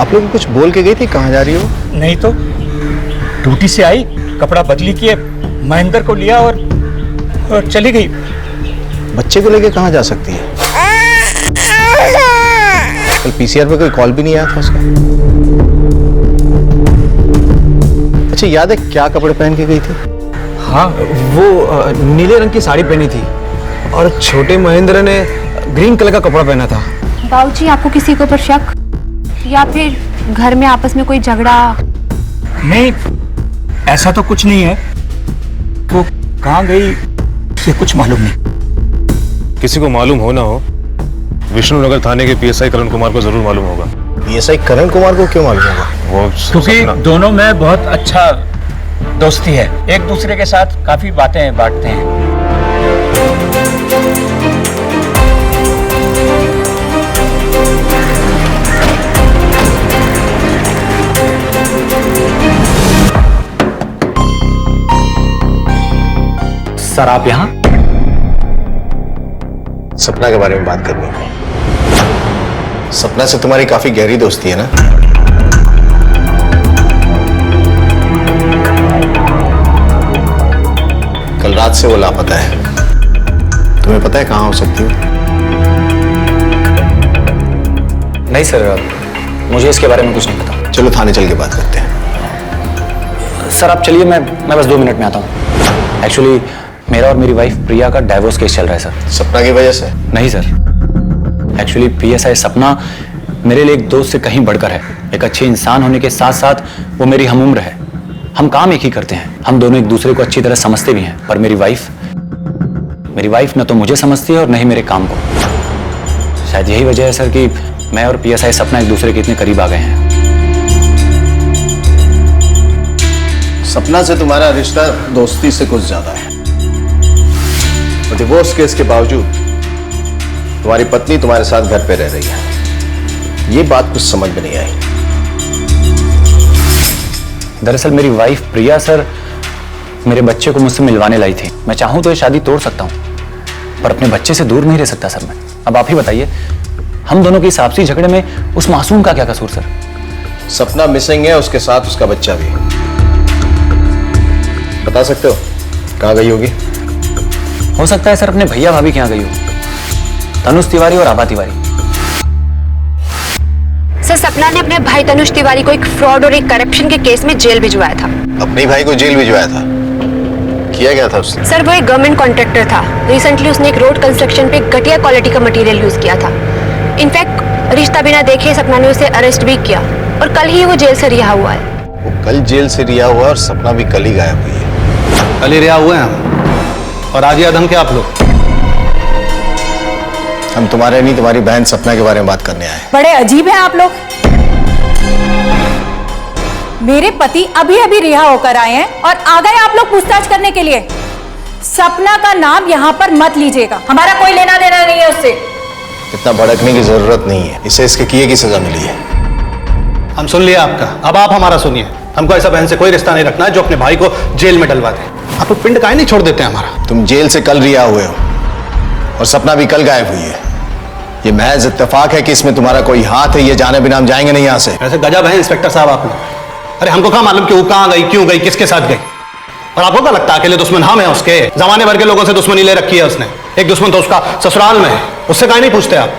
आप लोग कुछ बोल के गई थी, कहाँ जा रही हो? नहीं तो ड्यूटी से आई, कपड़ा बदली किए, महेंद्र को लिया और चली गई। बच्चे को लेके कहाँ जा सकती है? कल पीसीआर पे कोई कॉल भी नहीं आया था उसका। अच्छा, याद है क्या कपड़े पहन के गई थी? हाँ, वो नीले रंग की साड़ी पहनी थी और छोटे महेंद्र ने ग्रीन कलर का कपड़ा पहना था। बाबूजी, आपको किसी के ऊपर शक या फिर घर में आपस में कोई झगड़ा? नहीं, ऐसा तो कुछ नहीं है। वो कहाँ गई ये कुछ मालूम नहीं। किसी को मालूम हो ना हो, विष्णुनगर थाने के पीएसआई करण कुमार को जरूर मालूम होगा। पीएसआई करण कुमार को क्यों मालूम होगा? वो क्योंकि दोनों में बहुत अच्छा दोस्ती है, एक दूसरे के साथ काफी बातें बांटते हैं। सर, आप यहाँ? सपना के बारे में बात करनी है। सपना से तुम्हारी काफी गहरी दोस्ती है ना? कल रात से वो लापता है। तुम्हें पता है कहां हो सकती है? नहीं सर, मुझे इसके बारे में कुछ नहीं पता। चलो थाने चल के बात करते हैं। सर आप चलिए, मैं बस 2 मिनट में आता हूँ। एक्चुअली मेरा और मेरी वाइफ प्रिया का डाइवोर्स केस चल रहा है सर। सपना की वजह से? नहीं सर, एक्चुअली पीएसआई सपना मेरे लिए एक दोस्त से कहीं बढ़कर है। एक अच्छे इंसान होने के साथ साथ वो मेरी हमउम्र है। हम काम एक ही करते हैं, हम दोनों एक दूसरे को अच्छी तरह समझते भी हैं। पर मेरी वाइफ न तो मुझे समझती है और न ही मेरे काम को। शायद यही वजह है सर कि मैं और पीएसआई सपना एक दूसरे के इतने करीब आ गए हैं। सपना से तुम्हारा रिश्ता दोस्ती से कुछ ज्यादा है। और डिवोर्स केस के बावजूद तुम्हारी पत्नी तुम्हारे साथ घर पे रह रही है। ये बात कुछ समझ में नहीं आई। दरअसल मेरी वाइफ प्रिया सर मेरे बच्चे को मुझसे मिलवाने लाई थी। मैं चाहूं तो ये शादी तोड़ सकता हूं, पर अपने बच्चे से दूर नहीं रह सकता सर मैं। अब आप ही बताइए, हम दोनों के इस आपसी झगड़े में उस मासूम का क्या कसूर सर? सपना मिसिंग है, उसके साथ उसका बच्चा भी। बता सकते हो कहां गई होगी? हो सकता है सर अपने भैया भाभी के यहाँ गई हो, तनुष तिवारी और आभा तिवारी। सर, सपना ने अपने भाई तनुष तिवारी को एक फ्रॉड और एक करप्शन के केस में जेल भिजवाया था। अपने भाई को जेल भिजवाया था? किया गया था उसने? सर, वो एक गवर्नमेंट कॉन्ट्रैक्टर था। रिसेंटली उसने एक रोड कंस्ट्रक्शन पे घटिया क्वालिटी का मटेरियल यूज किया था। इनफैक्ट रिश्ता बिना देखे सपना ने उसे अरेस्ट भी किया और कल ही वो जेल से रिहा हुआ है। वो कल जेल से रिहा हुआ और सपना भी कल ही गायब हुई है। कल ही रिहा हुए हैं और आज याद हम क्या आप लोग? हम तुम्हारे नहीं, तुम्हारी बहन सपना के बारे में बात करने आए। बड़े अजीब हैं आप लोग। मेरे पति अभी अभी रिहा होकर आए हैं और आ गए आप लोग पूछताछ करने के लिए। सपना का नाम यहाँ पर मत लीजिएगा, हमारा कोई लेना देना नहीं है उससे। इतना भड़कने की जरूरत नहीं है, इसे इसके किए की सजा मिली है। हम सुन लिया आपका, अब आप हमारा सुनिए। हमको ऐसा बहन से कोई रिश्ता नहीं रखना है जो अपने भाई को जेल में डलवा दे। आप पिंड काहे नहीं छोड़ देते हमारा? तुम जेल से कल रिहा हुए हो और सपना भी कल गायब हुई है। ये महज इत्तेफाक है कि इसमें तुम्हारा कोई हाथ है, ये जाने बिना हम जाएंगे नहीं यहाँ से। ऐसे गजब है इंस्पेक्टर साहब आप लोग। अरे हमको कहाँ मालूम कि वो कहाँ गई, क्यों गई, किसके साथ गई? और आपको क्या लगता है अकेले दुश्मन हम हैं उसके? जमाने भर के लोगों से दुश्मनी ले रखी है उसने। एक दुश्मन तो उसका ससुराल में है, उससे काहे नहीं पूछते आप?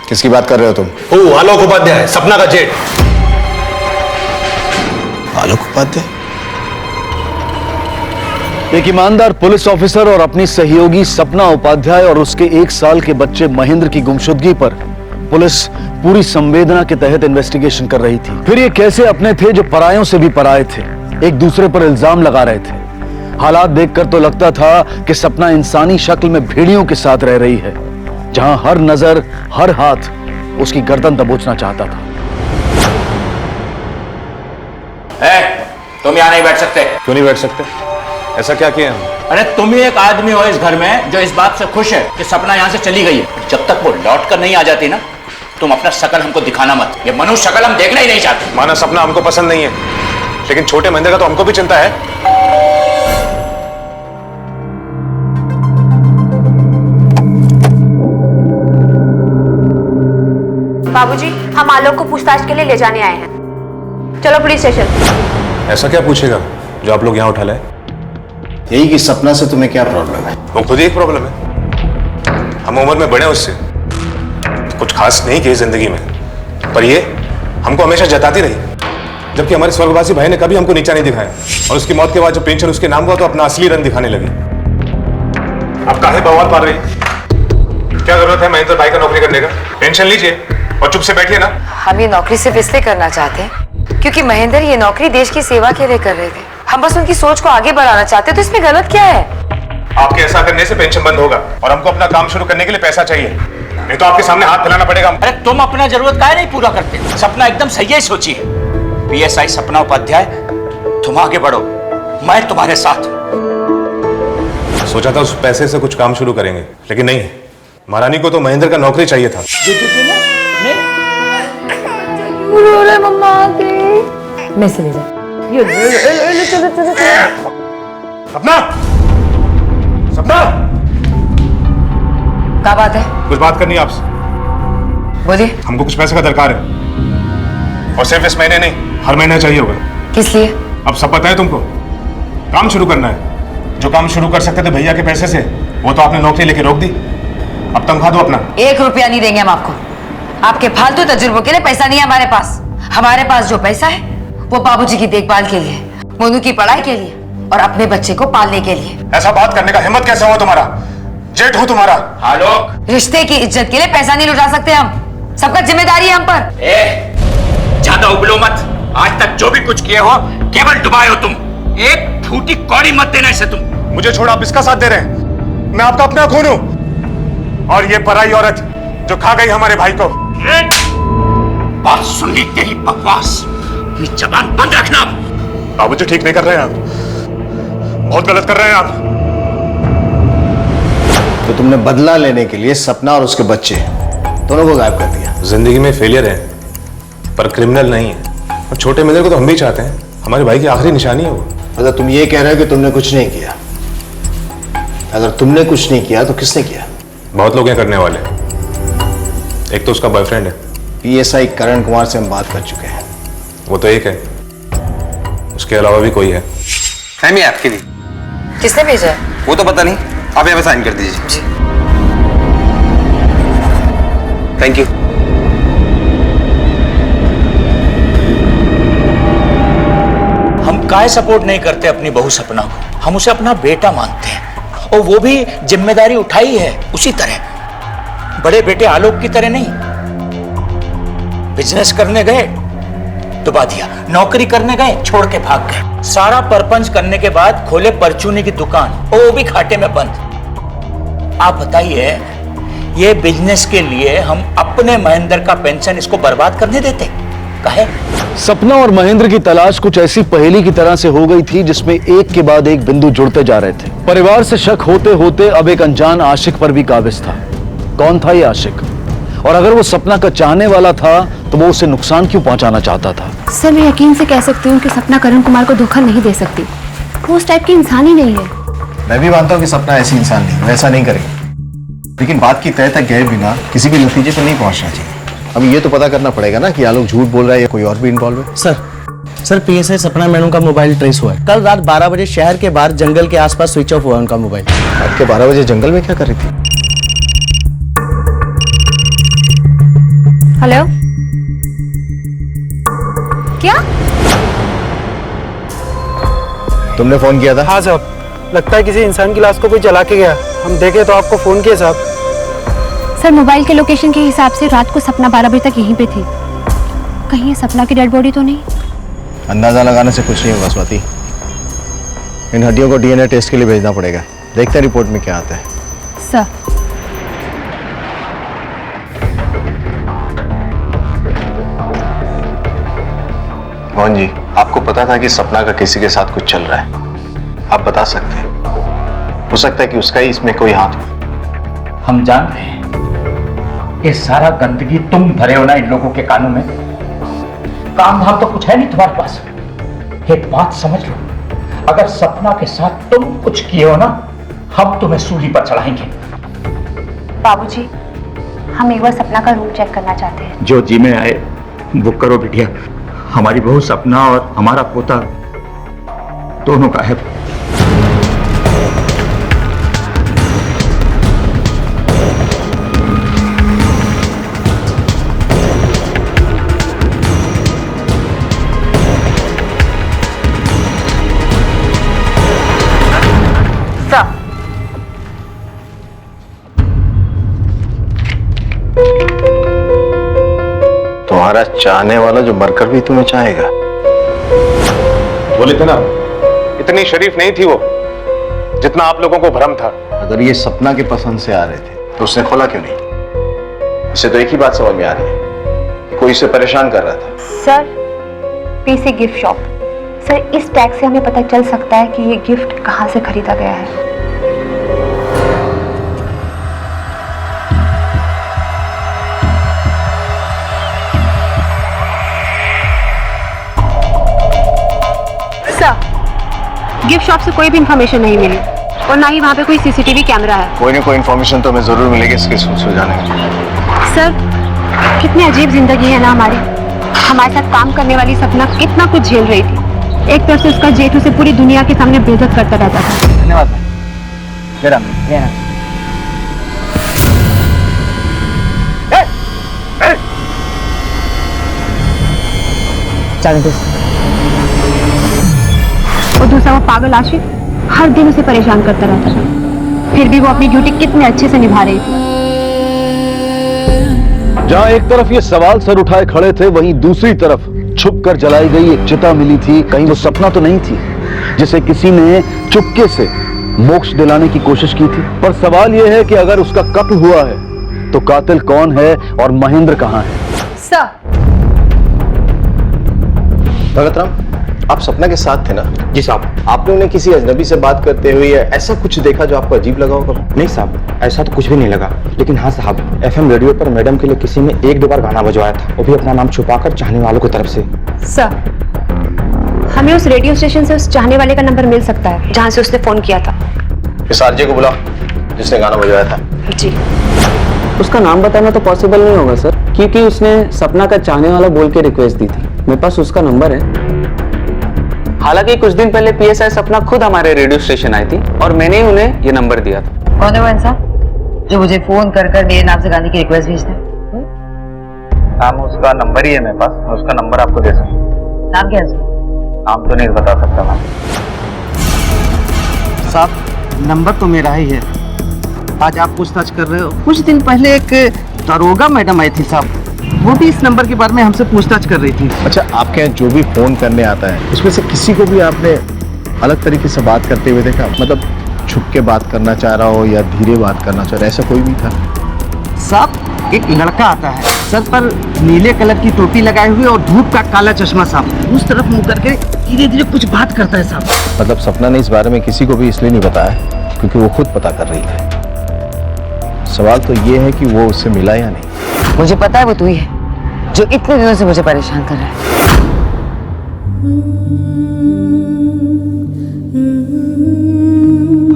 किसकी बात कर रहे हो तुम? ओ आलोक उपाध्याय, सपना का जेठ। आलोक उपाध्याय? एक ईमानदार पुलिस ऑफिसर और अपनी सहयोगी सपना उपाध्याय और उसके 1 साल के बच्चे महेंद्र की गुमशुदगी पर पुलिस पूरी संवेदना के तहत इन्वेस्टिगेशन कर रही थी। फिर ये कैसे अपने थे जो परायों से भी पराये थे, एक दूसरे पर इल्जाम लगा रहे थे। हालात देखकर तो लगता था कि सपना इंसानी शक्ल में भेड़ियों के साथ रह रही है, जहां हर नजर, हर हाथ उसकी गर्दन दबोचना चाहता था। तुम यहाँ नहीं बैठ सकते। क्यों नहीं बैठ सकते? ऐसा क्या किया हम? अरे तुम ही एक आदमी हो इस घर में जो इस बात से खुश है कि सपना यहाँ से चली गई है। जब तक वो लौट कर नहीं आ जाती ना, तुम अपना शकल हमको दिखाना मत। ये मनुष्य शकल हम देखना ही नहीं चाहते। माना सपना हमको पसंद नहीं है, लेकिन छोटे महेंद्र का तो हमको भी चिंता है। बाबूजी, हम आलोक को पूछताछ के लिए ले जाने आए हैं। चलो पुलिस स्टेशन। ऐसा क्या पूछेगा जो आप लोग यहाँ उठा लाए? यही कि सपना से तुम्हें क्या प्रॉब्लम है? वो खुद ही एक प्रॉब्लम है। हम उम्र में बड़े उससे, कुछ खास नहीं किए जिंदगी में, पर ये हमको हमेशा जताती रही। जबकि हमारे स्वर्गवासी भाई ने कभी हमको नीचा नहीं दिखाया, और उसकी मौत के बाद जब पेंशन उसके नाम हुआ तो अपना असली रंग दिखाने लगी। अब काहे बवाल पार रही? क्या जरूरत है महेंद्र भाई का नौकरी करने का? पेंशन लीजिए और चुप से बैठिए ना। हम ये नौकरी सिर्फ इसलिए करना चाहते हैं क्योंकि महेंद्र ये नौकरी देश की सेवा के लिए कर रहे थे। हम बस उनकी सोच को आगे बढ़ाना चाहते, तो इसमें गलत क्या है? आपके ऐसा करने से पेंशन बंद होगा और हमको अपना काम शुरू करने के लिए पैसा चाहिए, नहीं तो आपके सामने हाथ फैलाना पड़ेगा। अरे तुम अपना जरूरत काहे नहीं पूरा करते? सपना एकदम सही ही सोची है। पीएसआई सपना उपाध्याय, तुम आगे बढ़ो, मैं तुम्हारे साथ हूं। सोचा था उस पैसे से कुछ काम शुरू करेंगे, लेकिन नहीं, महारानी को तो महेंद्र का नौकरी चाहिए था। मैं से ले जा। सपना, सपना, क्या बात है? कुछ बात करनी है आपसे। बोलिए। हमको कुछ पैसे का दरकार है, और सिर्फ इस महीने नहीं, हर महीने चाहिए होगा। किस लिए? अब सब पता है तुमको, काम शुरू करना है। जो काम शुरू कर सकते थे भैया के पैसे से, वो तो आपने नौकरी लेके रोक दी। अब तनख्वाह दो अपना। 1 रुपया नहीं देंगे हम आपको। आपके फालतू तजुर्बों के लिए पैसा नहीं है हमारे पास। हमारे पास जो पैसा है वो बाबूजी की देखभाल के लिए, मोनू की पढ़ाई के लिए और अपने बच्चे को पालने के लिए। ऐसा बात करने का हिम्मत कैसे हुआ तुम्हारा? जेठ हो तुम्हारा। आलोक, रिश्ते की इज्जत के लिए पैसा नहीं लुटा सकते हम, सबका जिम्मेदारी है हम पर। ज्यादा उबलो मत। आज तक जो भी कुछ किए हो केवल डुबाए हो तुम। एक फूटी कौड़ी मत देना इसे तुम। मुझे छोड़ आप इसका साथ दे रहे हैं? मैं आपका अपना खून हूं, और ये पराई औरत जो खा गई हमारे भाई को। बात सुन ली तेरी बकवास, अपनी जबान बंद रखना। बाबूजी ठीक नहीं कर रहे हैं आप, बहुत गलत कर रहे हैं आप। तो तुमने बदला लेने के लिए सपना और उसके बच्चे दोनों को गायब कर दिया। जिंदगी में फेलियर है, पर क्रिमिनल नहीं है। और छोटे महेंद्र को तो हम भी चाहते हैं, हमारे भाई की आखिरी निशानी है वो। मतलब तुम ये कह रहे हो कि तुमने कुछ नहीं किया? अगर तुमने कुछ नहीं किया तो किसने किया? बहुत लोग हैं करने वाले। एक तो उसका बॉयफ्रेंड है। पीएसआई करण कुमार से हम बात कर चुके हैं। वो तो एक है, उसके अलावा भी कोई है। फहमी आपके लिए। किसने भेजा है? वो तो पता नहीं, आप यहाँ पे साइन कर दीजिए। जी। Thank you. हम काहे सपोर्ट नहीं करते अपनी बहू सपना को? हम उसे अपना बेटा मानते हैं, और वो भी जिम्मेदारी उठाई है उसी तरह, बड़े बेटे आलोक की तरह नहीं। बिजनेस करने गए डुबा दिया, नौकरी करने गए छोड़ के भाग गए, सारा परपंच करने के बाद खोले परचूनी की दुकान, और वो भी घाटे में बंद। आप बताइए, ये बिजनेस के लिए हम अपने महेंद्र का पेंशन इसको बर्बाद करने देते? कहे? सपना और महेंद्र की तलाश कुछ ऐसी पहेली की तरह से हो गई थी जिसमें एक के बाद एक बिंदु जुड़ते जा रहे थे। परिवार से शक होते होते अब एक अनजान आशिक पर भी काबिज था। कौन था ये आशिक? और अगर वो सपना का चाहने वाला था तो वो उसे नुकसान क्यों पहुंचाना चाहता था? सर, मैं यकीन से कह सकती हूँ कि सपना करण कुमार को धोखा नहीं दे सकती। वो उस टाइप की इंसान ही नहीं है। मैं भी मानता हूँ कि सपना ऐसी इंसान नहीं, वैसा नहीं करेगी, लेकिन बात की तय तक गए बिना किसी भी नतीजे पर नहीं पहुंचना चाहिए। अब ये तो पता करना पड़ेगा ना कि आलोक झूठ बोल रहा है या कोई और भी इन्वॉल्व है। सर पीएसआई सपना मैडम का मोबाइल ट्रेस हुआ है। कल रात 12 बजे शहर के बाहर जंगल के आसपास स्विच ऑफ हुआ उनका मोबाइल। रात के 12 बजे जंगल में क्या कर रही थी? हेलो, क्या? तुमने फोन किया था? हाँ साहब, लगता है किसी इंसान की लाश को कोई जला के गया। हम देखे तो आपको फोन किया साहब। सर, मोबाइल के लोकेशन के हिसाब से रात को सपना 12 बजे तक यहीं पे थी। कहीं ये सपना की डेड बॉडी तो नहीं? अंदाजा लगाने से कुछ नहीं होगा स्वाति। इन हड्डियों को डीएनए टेस्ट के लिए भेजना पड़ेगा। देखते हैं रिपोर्ट में क्या आता है। सर, मोहन जी, आपको पता था कि सपना का किसी के साथ कुछ चल रहा है? आप बता सकते हैं? हो सकता है कि उसका ही इसमें कोई हाथ हो। हम जान रहे हैं ये सारा गंदगी तुम भरे हो ना इन लोगों के कानों में। काम धाम तो कुछ है नहीं तुम्हारे पास। एक बात समझ लो, अगर सपना के साथ तुम कुछ किए हो ना, हम तुम्हें सूली पर चढ़ाएंगे। बाबूजी, हम एक बार सपना का रूम चेक करना चाहते हैं। जो जी में आए वो करो बिटिया। हमारी बहू सपना और हमारा पोता दोनों का है। तुम्हारा चाहने वाला जो मरकर भी तुम्हें चाहेगा। बोले थे ना, इतनी शरीफ नहीं थी वो जितना आप लोगों को भ्रम था। अगर ये सपना की पसंद से आ रहे थे तो उसने खोला क्यों नहीं? इसे तो एक ही बात समझ में आ रही है कि कोई इसे परेशान कर रहा था। Sir, PC gift shop. Sir, इस टैग से हमें पता चल सकता है कि ये गिफ्ट कहाँ से खरीदा गया है। गिफ्ट शॉप से कोई भी इंफॉर्मेशन नहीं मिली और ना ही वहाँ पे कोई सीसीटीवी कैमरा है। कोई ना कोई इन्फॉर्मेशन तो हमें जरूर मिलेगी इसके सुलझाने में। सर, कितनी अजीब जिंदगी है ना हमारी। हमारे साथ काम करने वाली सपना कितना कुछ झेल रही थी। एक तरफ से उसका जेठ उसे पूरी दुनिया के सामने बेइज्जत करता रहता था। धन्यवाद। और दूसरा वो पागल आशिक हर दिन उसे परेशान करता रहता था। फिर भी वो अपनी ड्यूटी कितने अच्छे से निभा रही थी। जहां एक तरफ ये सवाल सर उठाए खड़े थे, वहीं दूसरी तरफ छुप कर जलाई गई एक चिता मिली थी। कहीं वो सपना तो नहीं थी जिसे किसी ने चुपके से मोक्ष दिलाने की कोशिश की थी? पर सवाल यह है कि अगर उसका कत्ल हुआ है तो कातिल कौन है और महेंद्र कहां है? सर, भगत राम, आप सपना के साथ थे ना? जी साहब। आपने उन्हें किसी अजनबी से बात करते हुए ऐसा कुछ देखा जो आपको अजीब लगा होगा? नहीं साहब, ऐसा तो कुछ भी नहीं लगा। लेकिन हाँ साहब, एफएम रेडियो पर मैडम के लिए किसी ने 1-2 बार गाना बजवाया था, वो भी अपना नाम छुपाकर चाहने वालों की तरफ से। सर, हमें उस रेडियो स्टेशन से उस चाहने वाले का नंबर मिल सकता है जहाँ से उसने फोन किया था। इस आरजे को बुलाओ जिसने गाना बजवाया था। जी। उसका नाम बताना तो पॉसिबल नहीं होगा सर, क्योंकि उसने सपना का चाहने वाला बोल के रिक्वेस्ट दी थी। मेरे पास उसका नंबर है। हालांकि कुछ दिन पहले पीएसआई सपना खुद हमारे रेडियो स्टेशन आई थी और मैंने ही उन्हें ये नंबर दिया था। कौन है वो इंसान जो मुझे फोन कर मेरे नाम से गाने की रिक्वेस्ट भेजता है? नाम उसका नंबर ही है मेरे पास, मैं उसका नंबर आपको दे सकता हूँ। नाम क्या है? नाम तो नहीं बता सकता मैं। साहब, नंबर तो मेरा ही है। आज आप पूछताछ कर रहे हो। कुछ दिन पहले एक दरोगा मैडम आई थी साहब, वो भी इस नंबर के बारे में हमसे पूछताछ कर रही थी। अच्छा, आपके यहाँ जो भी फोन करने आता है उसमें से किसी को भी आपने अलग तरीके से बात करते हुए देखा? मतलब छुप के बात करना चाह रहा हो या धीरे बात करना चाह रहा है, ऐसा कोई भी था? साहब, एक लड़का आता है, सर पर नीले कलर की टोपी लगाए हुए और धूप का काला चश्मा साहब, उस तरफ मुंह करके धीरे धीरे कुछ बात करता है साहब। मतलब सपना ने इस बारे में किसी को भी इसलिए नहीं बताया क्योंकि वो खुद पता कर रही है। सवाल तो ये है कि वो उससे मिला या नहीं। मुझे पता है वो तू ही है जो इतने दिनों से मुझे परेशान कर रहा है।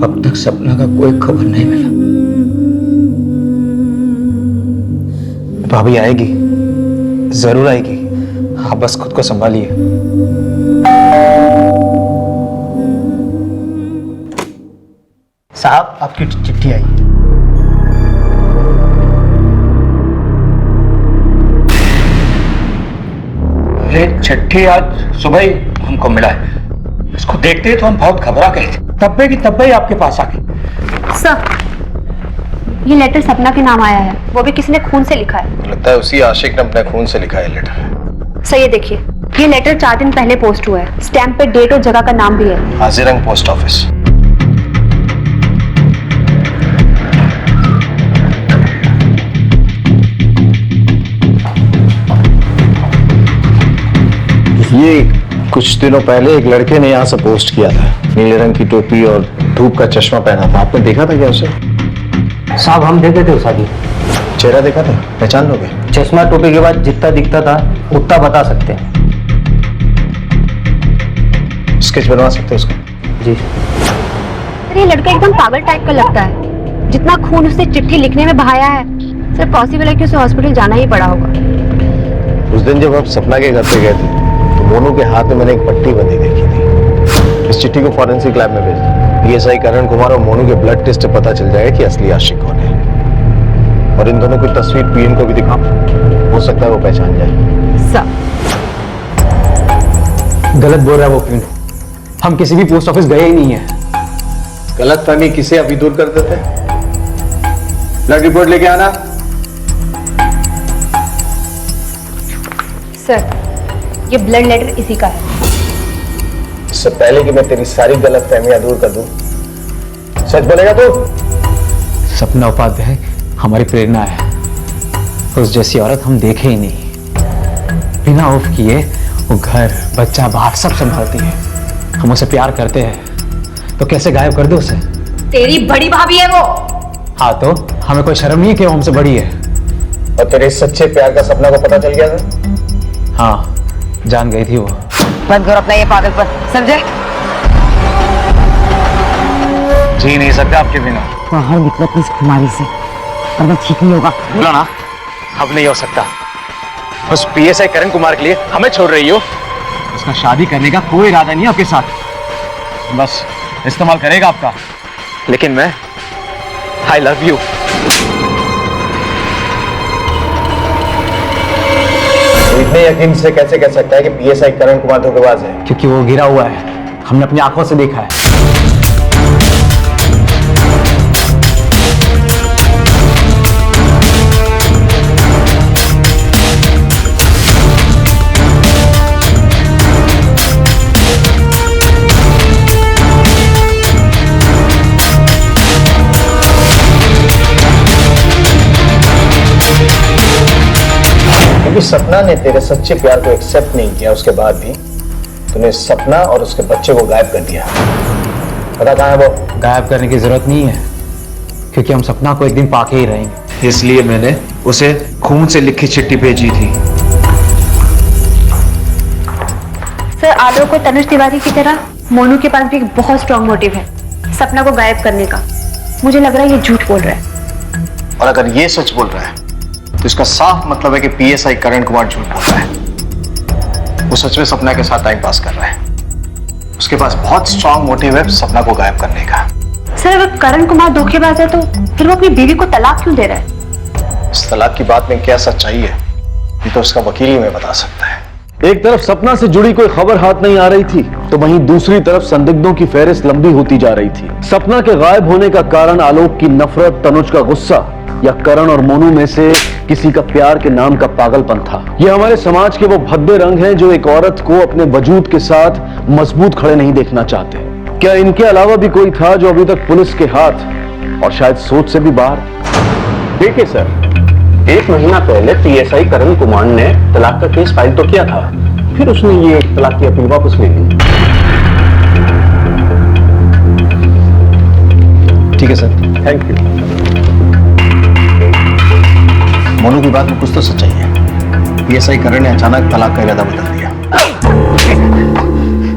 अब तक सपना का कोई खबर नहीं मिला। भाभी आएगी, जरूर आएगी, आप बस खुद को संभालिए। साहब आपकी चिट्ठी आई। ये चिट्ठी आज सुबह ही हमको मिला है। इसको देखते ही तो हम बहुत घबरा गए थे, तब्बे की तब्बे ही आपके पास आ गए। सर, ये लेटर सपना के नाम आया है, वो भी किसी ने खून से लिखा है। लगता है उसी आशिक ने अपने खून से लिखा है लेटर। सर ये देखिए, ये लेटर 4 दिन पहले पोस्ट हुआ है, स्टैम्प पे डेट और जगह का नाम भी है। हाजीरंग पोस्ट ऑफिस। ये कुछ दिनों पहले एक लड़के ने यहाँ से पोस्ट किया था, नीले रंग की टोपी और धूप का चश्मा पहना था। आपने देखा था क्या उसे? साहब हम देखे थे उस आदमी। चेहरा देखा था? पहचान लोगे? चश्मा टोपी के बाद जितना दिखता था उतना बता सकते हैं। स्केच बनवा सकते हैं उसका? जी। सर ये लड़का एकदम पागल टाइप का लगता है, जितना खून उसने चिट्ठी लिखने में बहाया है। सर पॉसिबल है कि उसे हॉस्पिटल जाना ही पड़ा होगा। उस दिन जब आप सपना के घर पे गए थे तो मोनू के हाथ में मैंने एक पट्टी बंधी देखी थी। इस चिट्ठी को फॉरेंसिक लैब में भेज दो। पीएसआई करण कुमार और मोनू के ब्लड टेस्ट से पता चल जाएगा कि असली आशिक कौन है। और इन दोनों की तस्वीर पीएन को भी दिखाओ, हो सकता है वो पहचान जाए। सर गलत बोल रहा है वो पीएन। हम किसी भी पोस्ट ऑफिस गए ही नहीं है। गलतफहमी किसे अभी दूर कर देते हैं? ब्लड रिपोर्ट लेके आना। सर ये ब्लड लेटर इसी का है। इससे पहले कि मैं तेरी सारी गलतफहमियां दूर कर दूं, सच बोलेगा तू? सपना उपाध्याय हमारी प्रेरणा है। उस जैसी औरत हम देखे ही नहीं। बिना ऑफ किए वो घर बच्चा बाहर सब संभालती है। हम उसे प्यार करते हैं तो कैसे गायब कर दो उसे? तेरी बड़ी भाभी है वो। हाँ तो हमें कोई शर्म नहीं है कि वो हमसे बड़ी है। और तेरे सच्चे प्यार का सपना को पता चल गया था? हाँ जान गई थी वो। बंद करो अपना ये पागलपन, समझे? जी नहीं सकते आपके बिना। बाहर निकलो प्लीज कुमारी से, वरना ठीक नहीं होगा। बोला ना, अब नहीं हो सकता। उस पीएसआई करण कुमार के लिए हमें छोड़ रही हो? उसका शादी करने का कोई इरादा नहीं आपके साथ, बस इस्तेमाल करेगा आपका। लेकिन मैं आई लव यू। तो इतने यकीन से कैसे कह सकता है कि पीएसआई करण कुमार धोखेबाज है? क्योंकि वो गिरा हुआ है, हमने अपनी आंखों से देखा है। क्योंकि सपना ने तेरे सच्चे प्यार को एक्सेप्ट नहीं किया, उसके बाद भी तूने सपना और उसके बच्चे को गायब कर दिया। पता कहाँ है वो? गायब करने की जरूरत नहीं है, क्योंकि हम सपना को एक दिन पाके ही रहेंगे। इसलिए मैंने उसे खून से लिखी चिट्ठी भेजी थी। सर आदर को तनुज तिवारी की तरह मोनू के पास भी एक बहुत स्ट्रॉन्ग मोटिव है सपना को गायब करने का। मुझे लग रहा है ये झूठ बोल रहा है। और अगर ये सच बोल रहा है तो इसका साफ मतलब है कि पीएसआई करण कुमार झूठ बोल रहा है। वो सच में सपना के साथ टाइम पास कर रहा है। उसके पास बहुत स्ट्रॉन्ग मोटिव है सपना को गायब करने का। सर अगर करण कुमार धोखेबाज है तो फिर वो अपनी बीवी को तलाक क्यों दे रहा है? इस तलाक की बात में क्या सच्चाई है ये तो उसका वकील ही में बता सकता है। एक तरफ सपना से जुड़ी कोई खबर हाथ नहीं आ रही थी तो वहीं दूसरी तरफ संदिग्धों की फहरिस्त लंबी होती जा रही थी। सपना के गायब होने का कारण आलोक की नफरत, तनुज का गुस्सा या करण और मोनू में से किसी का प्यार के नाम का पागलपन था। ये हमारे समाज के वो भद्दे रंग हैं जो एक औरत को अपने वजूद के साथ मजबूत खड़े नहीं देखना चाहते। क्या इनके अलावा भी कोई था जो अभी तक पुलिस के हाथ और शायद सोच से भी बाहर? देखिए सर, 1 महीना पहले पीएसआई करण कुमार ने तलाक का केस फाइल तो किया था, फिर उसने ये तलाक की अपील वापस ले ली। ठीक है सर। Thank you. मोनू की बात में कुछ तो सच्चाई है। पीएसआई करण ने अचानक तलाक का इरादा बदल दिया।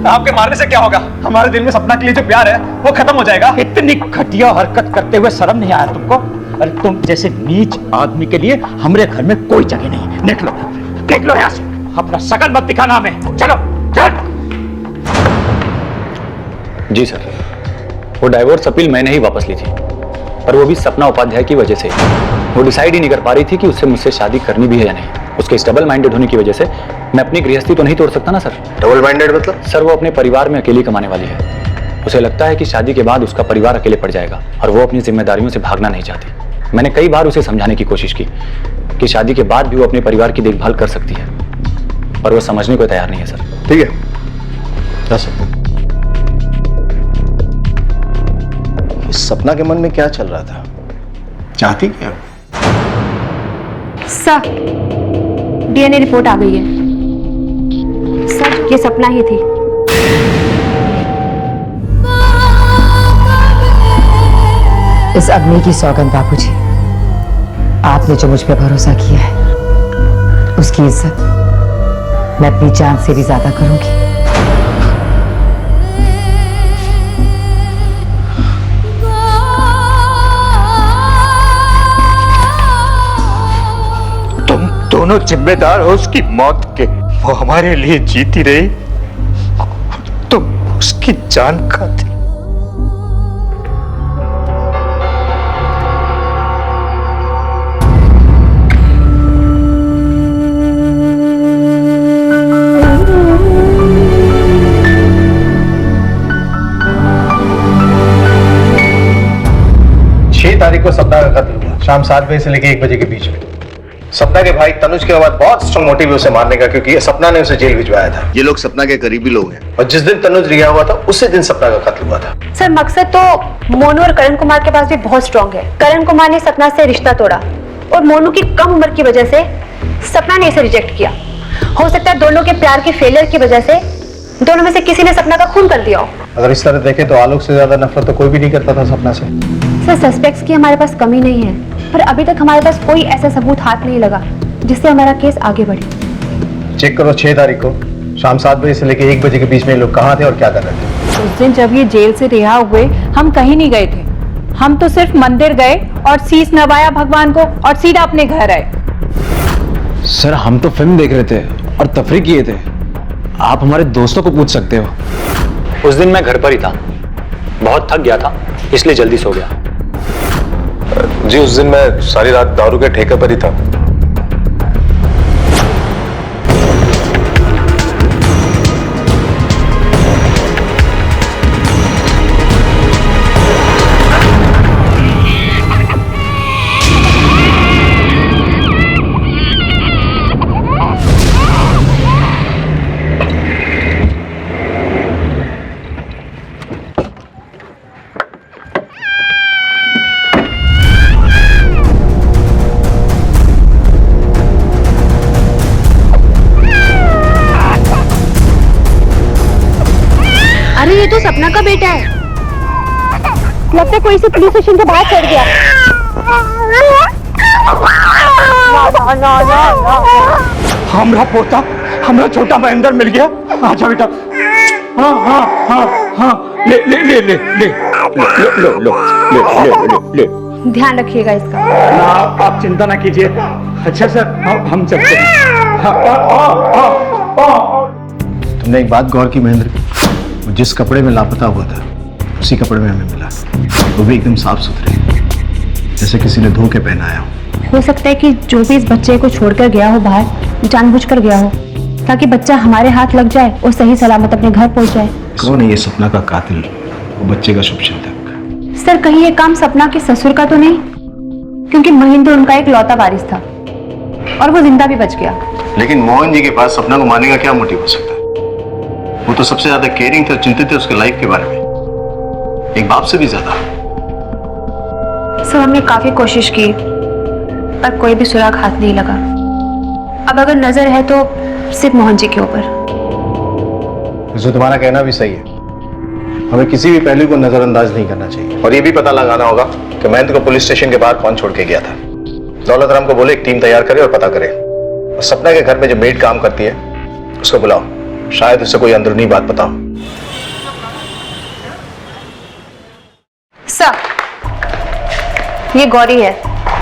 आपके मारने से क्या होगा? हमारे दिल में सपना के लिए जो प्यार है वो खत्म हो जाएगा। इतनी घटिया हरकत करते हुए शर्म नहीं आया तुमको? अरे तुम जैसे नीच आदमी के लिए हमारे घर में कोई जगह नहीं। निकलो यहाँ से। अपना शकल मत दिखाना हमें। चलो चल। जी सर, वो डाइवोर्स अपील मैंने ही वापस ली थी, पर वो भी सपना उपाध्याय की वजह से। वो डिसाइड ही नहीं कर पा रही थी कि उससे मुझसे शादी करनी भी है या नहीं। उसके इस डबल माइंडेड होने की वजह से मैं अपनी गृहस्थी तो नहीं तोड़ सकता ना सर। डबल माइंडेड मतलब? सर, वो अपने परिवार में अकेली कमाने वाली है। उसे लगता है कि शादी के बाद उसका परिवार अकेले पड़ जाएगा और वो अपनी जिम्मेदारियों से भागना नहीं चाहती। मैंने कई बार उसे समझाने की कोशिश की कि शादी के बाद भी वो अपने परिवार की देखभाल कर सकती है, पर वो समझने को तैयार नहीं है सर। ठीक है, जा सकते। इस सपना के मन में क्या चल रहा था? चाहती क्या? सर, डीएनए रिपोर्ट आ गई है। सर, ये सपना ही थी। इस अग्नि की सौगंध बाबूजी, आपने जो मुझ पे भरोसा किया है उसकी इज्जत मैं अपनी जान से भी ज्यादा करूंगी। तुम दोनों जिम्मेदार हो उसकी मौत के। वो हमारे लिए जीती रही, तुम उसकी जान खाती। तारीख को सपना का कत्ल हुआ शाम 7 बजे से लेकर 1 बजे के बीच में। सपना के भाई तनुज के बाद बहुत स्ट्रांग मोटिव है उसे मारने का, क्योंकि ये सपना ने उसे जेल भिजवाया था। ये लोग सपना के करीबी लोग हैं और जिस दिन तनुज रिहा हुआ था उसी दिन सपना का कत्ल हुआ था। सर, मकसद तो मोनू और करण कुमार के पास भी बहुत स्ट्रांग है। करण कुमार ने सपना से रिश्ता तोड़ा और मोनू की कम उम्र की वजह से सपना ने इसे रिजेक्ट किया। हो सकता है दोनों के प्यार के फेलियर की वजह से दोनों में से किसी ने सपना का खून कर दिया हो। अगर इस तरह देखें तो आलोक से ज्यादा नफरत तो कोई भी नहीं करता था सपना से। सर, सस्पेक्ट्स की हमारे पास कमी नहीं है, पर अभी तक हमारे पास कोई ऐसा सबूत हाथ नहीं लगा जिससे हमारा केस आगे बढ़े। चेक करो 6 तारीख को शाम 7 बजे से लेकर 1 बजे के बीच में लोग कहाँ थे और क्या कर रहे थे। उस दिन जब ये जेल से रिहा हुए हम कहीं नहीं गए थे। हम तो सिर्फ मंदिर गए और शीश नवाया भगवान को और सीधा अपने घर आए। सर, हम तो फिल्म देख रहे थे और तफरीह किए थे। आप हमारे दोस्तों को पूछ सकते हो। उस दिन मैं घर पर ही था, बहुत थक गया था इसलिए जल्दी सो गया। जी, उस दिन मैं सारी रात दारू के ठेके पर ही था। ये तो सपना का बेटा है। लगता है कोई से पुलिस स्टेशन के बाहर चढ़ गया। हमरा पोता, हमरा छोटा महेंद्र मिल गया। आजा बेटा। हाँ हाँ हाँ हाँ, ले ले ले ले ले ले लो लो ले। ध्यान रखिएगा इसका। आप चिंता ना कीजिए। अच्छा सर, हम चलते हैं। तुमने एक बात गौर की महेंद्र, जिस कपड़े में लापता हुआ था उसी कपड़े में हमें मिला, वो भी एकदम साफ सुथरे, जैसे किसी ने धो के पहनाया हो सकता है कि जो भी इस बच्चे को छोड़कर गया हो बाहर, जानबूझकर गया हो ताकि बच्चा हमारे हाथ लग जाए और सही सलामत अपने घर पहुंच जाए। कौन है ये सपना का कातिल, वो बच्चे का शुभचिंतक? सर, कहीं ये काम सपना के ससुर का तो नहीं? क्योंकि महेंद्र उनका एक लौता वारिस था और वो जिंदा भी बच गया। लेकिन मोहन जी के पास सपना को मारने का क्या मोटिव हो सकता है? वो तो सबसे ज्यादा केयरिंग थे, चिंतित थे उसके लाइफ के बारे में, एक बाप से भी ज्यादा। सर, हमने काफी कोशिश की पर कोई भी सुराग हाथ नहीं लगा। अब अगर नजर है तो सिर्फ मोहन जी के ऊपर। जो तुम्हारा कहना भी सही है, हमें किसी भी पहलू को नजरअंदाज नहीं करना चाहिए। और ये भी पता लगाना होगा कि महेंद्र को पुलिस स्टेशन के बाहर कौन छोड़ के गया था। दौलत राम को बोले एक टीम तैयार करे और पता करे। और सपना के घर में जो मेड काम करती है उसको बुलाओ, शायद उससे कोई अंदरूनी बात पता हो। सर, ये गौरी है,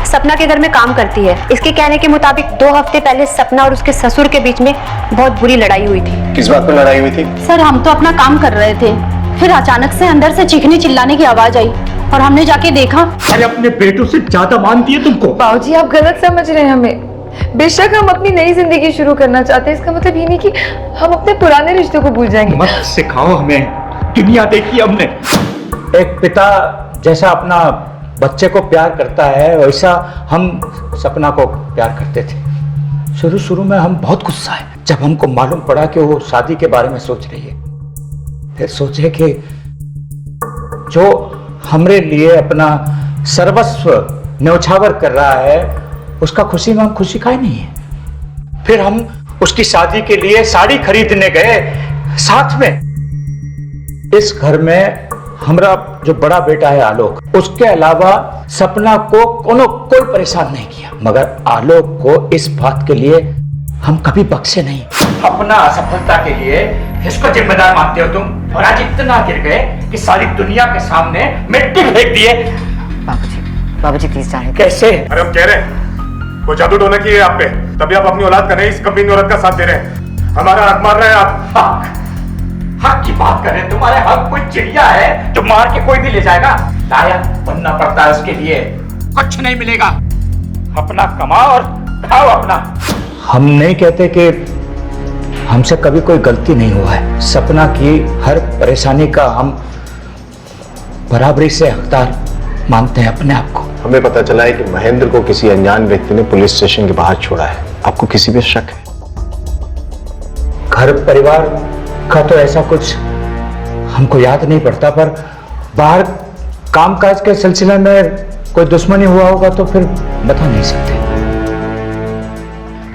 सपना के घर में काम करती है। इसके कहने के मुताबिक 2 हफ्ते पहले सपना और उसके ससुर के बीच में बहुत बुरी लड़ाई हुई थी। किस बात पर लड़ाई हुई थी? सर, हम तो अपना काम कर रहे थे, फिर अचानक से अंदर से चीखने चिल्लाने की आवाज आई और हमने जाके देखा। अरे अपने बेटों से ज्यादा मानती है तुमको। बाबूजी, आप गलत समझ रहे हैं हमें। बेशक हम अपनी नई जिंदगी शुरू करना चाहते हैं, इसका मतलब ये नहीं कि हम अपने पुराने रिश्तों को भूल जाएंगे। मत सिखाओ हमें, दुनिया देखी हमने। एक पिता जैसा अपना बच्चे को प्यार करता है वैसा हम सपना को प्यार करते थे। शुरू शुरू में हम बहुत गुस्सा है जब हमको मालूम पड़ा कि वो शादी के बारे में सोच रही है। फिर सोचे कि जो हमरे लिए अपना सर्वस्व न्यौछावर कर रहा है उसका खुशी में हम खुशी का ही नहीं है। फिर हम उसकी शादी के लिए साड़ी खरीदने गए साथ में। इस घर में हमरा जो बड़ा बेटा है आलोक, उसके अलावा सपना को कोई परेशान नहीं किया, मगर आलोक को इस बात के लिए हम कभी बख्शे नहीं। अपना असफलता के लिए इसको जिम्मेदार मानते हो तुम, और आज इतना गिर गए कि सारी दुनिया के सामने मिट्टी फेंक दिए। बाबूजी प्लीज जाने। कैसे? अरे हम कह रहे हैं वो जादू टोना की है आप पे, तभी आप अपनी औलाद का नहीं इस कमीनी औरत का साथ दे रहे हैं। हमारा हक मार रहे हैं आप। हक की बात कर रहे हैं? तुम्हारे हक कोई चिड़िया है जो मार के कोई भी ले जाएगा? लायक बनना पड़ता है उसके लिए, कुछ नहीं मिलेगा। अपना कमाओ और खाओ अपना। हम नहीं कहते कि हमसे कभी कोई गलती नहीं हुआ है। सपना की हर परेशानी का हम बराबरी से हकदार मानते हैं अपने आप को। हमें पता चला है कि महेंद्र को किसी अनजान व्यक्ति ने पुलिस स्टेशन के बाहर छोड़ा है। आपको किसी पे शक है? घर परिवार का तो ऐसा कुछ हमको याद नहीं पड़ता, पर बाहर कामकाज के सिलसिले में कोई दुश्मनी हुआ होगा तो फिर बता नहीं सकते।